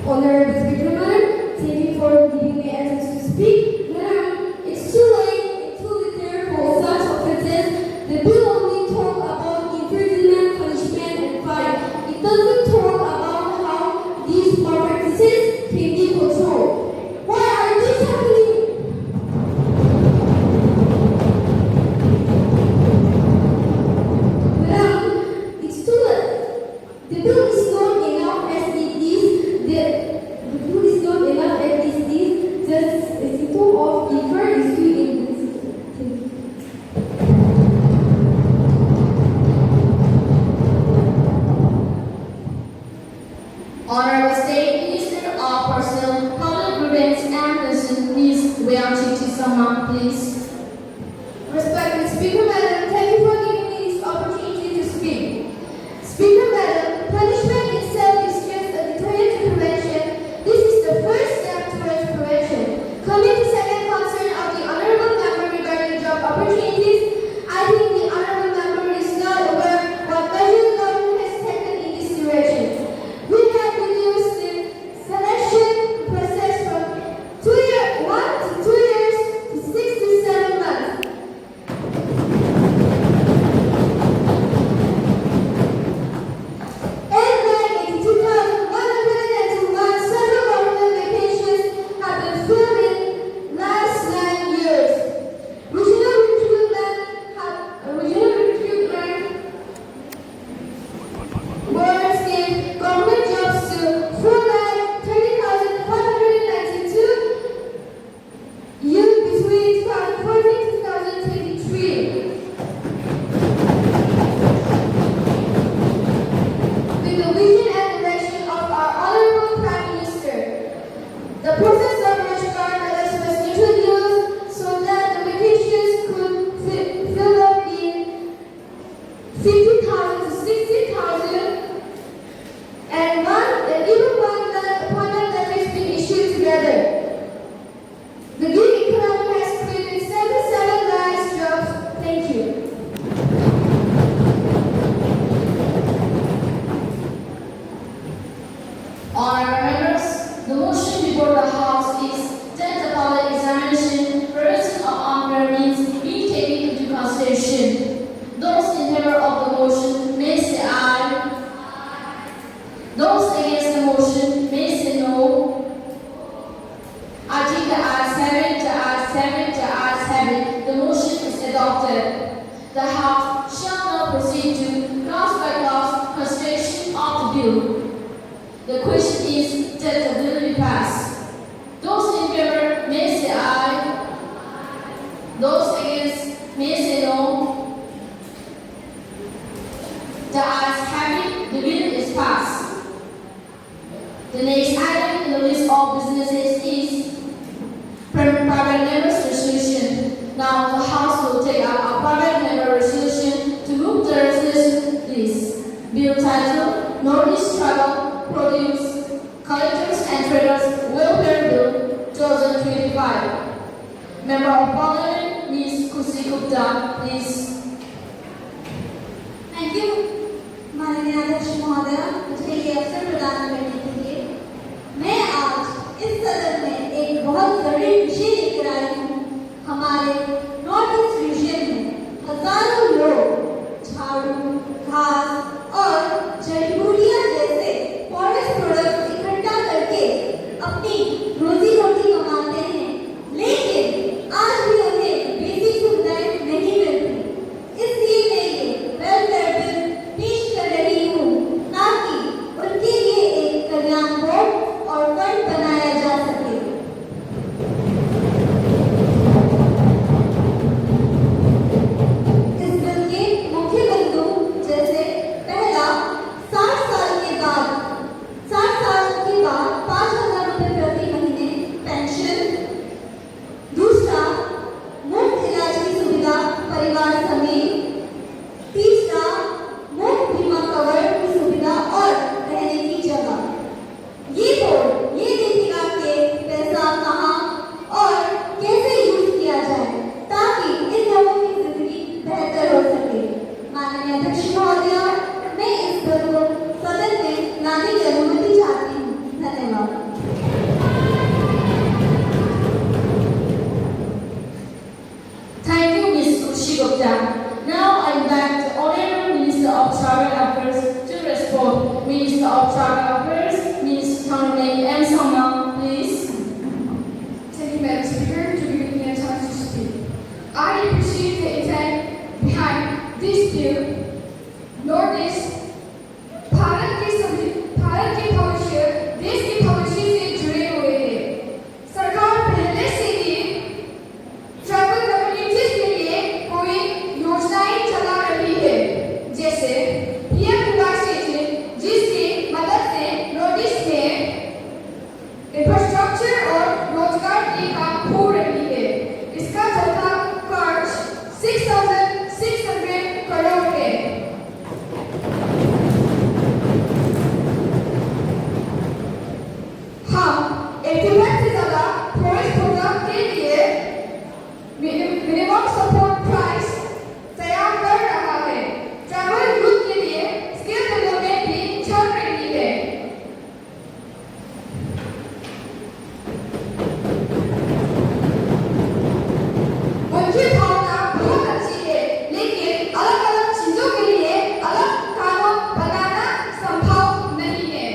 Honorable Speaker Madam, thank you for giving me a chance to speak. Madam, it's too late to declare for such offences. The bill only talk about imprisonment, punishment, and fine. It doesn't talk about how these practices can be controlled. Why are these happening? Madam, it's too late. The bill is not enough as it is. The bill is not enough as it is. Just a symptom of deeper issue in this. Honorable State Minister of Personnel, Public Grievance and Pension, Ms. Weanchi Soma, please. Respected Speaker Madam, thank you for giving me this opportunity to speak. Speaker Madam, punishment itself is just a deterrent to prevention. This is the first step towards prevention. Coming to second concern of the Honorable Member regarding job opportunities, I think the Honorable Member is not aware what measures the government has taken in this direction. We have reduced the selection process from 1 to 2 years to 6 to 7 months. And like in 2,101 several government vacations have been filled in last 9 years. Regional recruitment boards gave government jobs to 430,592 youth between 2014 to 2023. With the vision and direction of our Honorable Prime Minister, the process of registrar medals was introduced so that the vacations could fill up in 50,000 to 60,000, and even one appointment letters being issued together. The gig economy has created 77 nice jobs. Thank you. Honorable members, the motion before the House is that the public examination prevention of unfair means be taken into consideration. Those in favor of the motion may say aye. Those against the motion may say no. I think the ayes have it, the ayes have it, the ayes have it. The motion is adopted. The House shall now proceed to clause by clause The question is, did the bill pass? Those in favor may say aye. Those against may say no. The ayes have it, the bill is passed. The next item in the list of businesses is private members' resolution. Now the House will take up a private member resolution to move the resolution list. Bill title: Northeast Tribal Produce Collectors and Traders Welfare Bill 2025. Member of Parliament Ms. Kusi Gupta, please. Thank you, माननीय अध्यक्ष महोदय, मुझे ये अवसर प्रदान करने के लिए। मैं आज इस सदन में एक बहुत बड़ी विषय लेकर आई हूँ। हमारे नॉर्थ ईस्ट रीजन में हजारों लोग झाड़ू, घास और जड़ी बूटियां जैसे फॉरेस्ट प्रोडक्ट्स इकट्ठा करके अपनी रोजी रोटी कमाते हैं, लेकिन आज भी उन्हें बेसिक सुविधाएं नहीं मिलती। इसलिए मैं ये वेलफेयर बिल पेश कर रही हूँ ताकि उनके लिए एक कल्याण बोर्ड और फंड बनाया जा सके। इस बिल के मुख्य बिंदु जैसे पहला, 60 साल के बाद 5,000 रुपए प्रति महीने पेंशन। दूसरा, मुफ्त इलाज की सुविधा परिवार समेत। तीसरा, मुफ्त बीमा कवर की सुविधा और रहने की जगह। ये बोर्ड ये देखेगा कि पैसा कहाँ और कैसे यूज किया जाए ताकि इन लोगों की जिंदगी बेहतर हो सके। माननीय अध्यक्ष महोदय, मैं इस बिल को सदन में लाने की अनुमति चाहती हूँ। धन्यवाद। Thank you, Ms. Kushi Gupta. Now I invite the Honorable Minister of Tribal Affairs to respond. Minister of Tribal Affairs, Ms. Tangmei M. Sangma, please. Thank you, Madam Speaker, to giving me a chance to speak. I appreciate the intent behind this bill. Northeast Bharat के भविष्य देश के भविष्य से जुड़े हुए हैं। सरकार पहले से ही ट्राइबल कम्युनिटीज के लिए कोई योजनाएं चला रही है, जैसे पीएम विकास योजना, जिसकी मदद से नॉर्थ-ईस्ट में इंफ्रास्ट्रक्चर और रोजगार की काम हो रही है। इसका टोटल खर्च 6,600 करोड़ है। हम 81 से ज्यादा फॉरेस्ट प्रोग्राम के लिए मिनिमम सपोर्ट प्राइस तैयार कर रहा है। ट्राइबल यूथ के लिए स्किल डेवलपमेंट भी चल रही है। उनकी भावना बहुत अच्छी है, लेकिन अलग-अलग चीजों के लिए अलग कानून बनाना संभव नहीं है।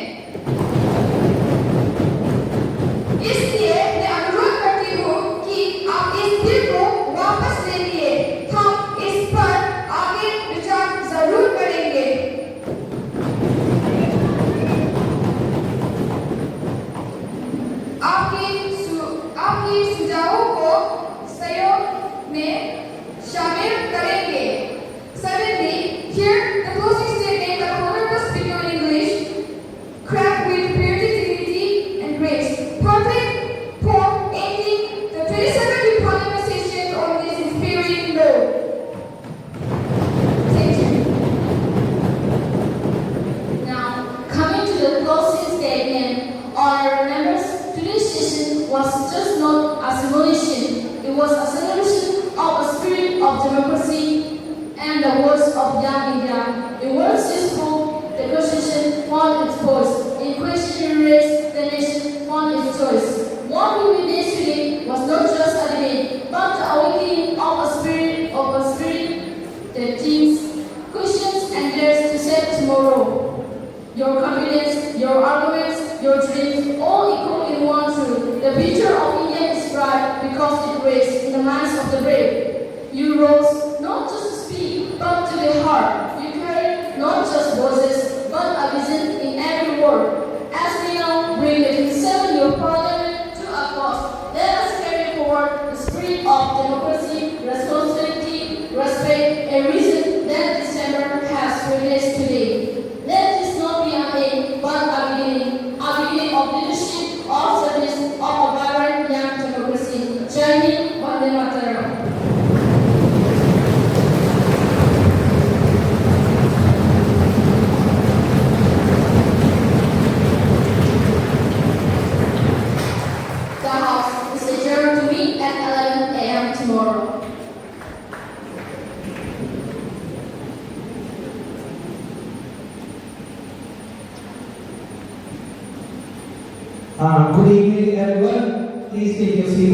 इसलिए मैं अनुरोध करती हूँ कि आप इस बिल को वापस ले लिए। हम इस पर आगे विचार जरूर करेंगे। आपके सुझावों को सहयोग में शामिल करेंगे। Suddenly, here the closing statement by Honorable Speaker in English, cracked with purity, dignity, and grace. Perfect for ending the 27th Parliament session on this inspiring note. Thank you. Now, coming to the closing statement, honorable members, today's session was just not a simulation. It was a celebration of a spirit of democracy and the words of young India. In words useful, the constitution found its voice. In question raised, the nation found its choice. What we witnessed today was not just a debate, but the awakening of a spirit that thinks, questions, and dares to set tomorrow. Your confidence, your arguments, your dreams all echo in one truth. The future of India is bright because it rests in the minds of the brave. You rose not just to speak, but to the heart. You carry not just voices, but a vision in every word. As Good evening, everyone. Please take your seat.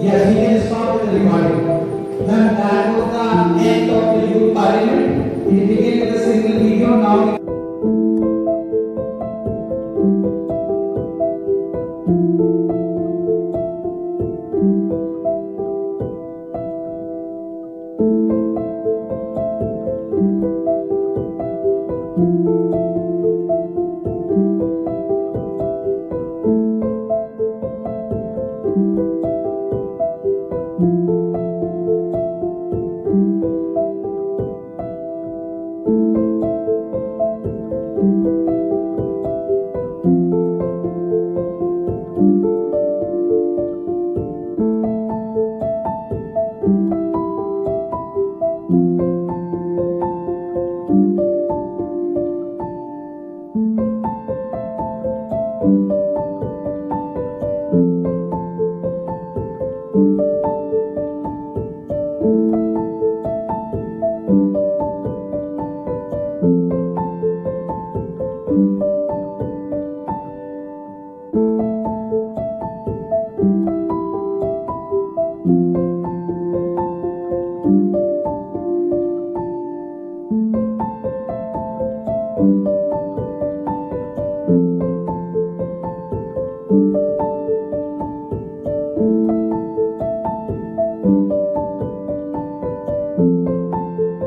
Yes, we can stop with the recording. Then that was the end of the Youth Parliament. It began with a single video. Now.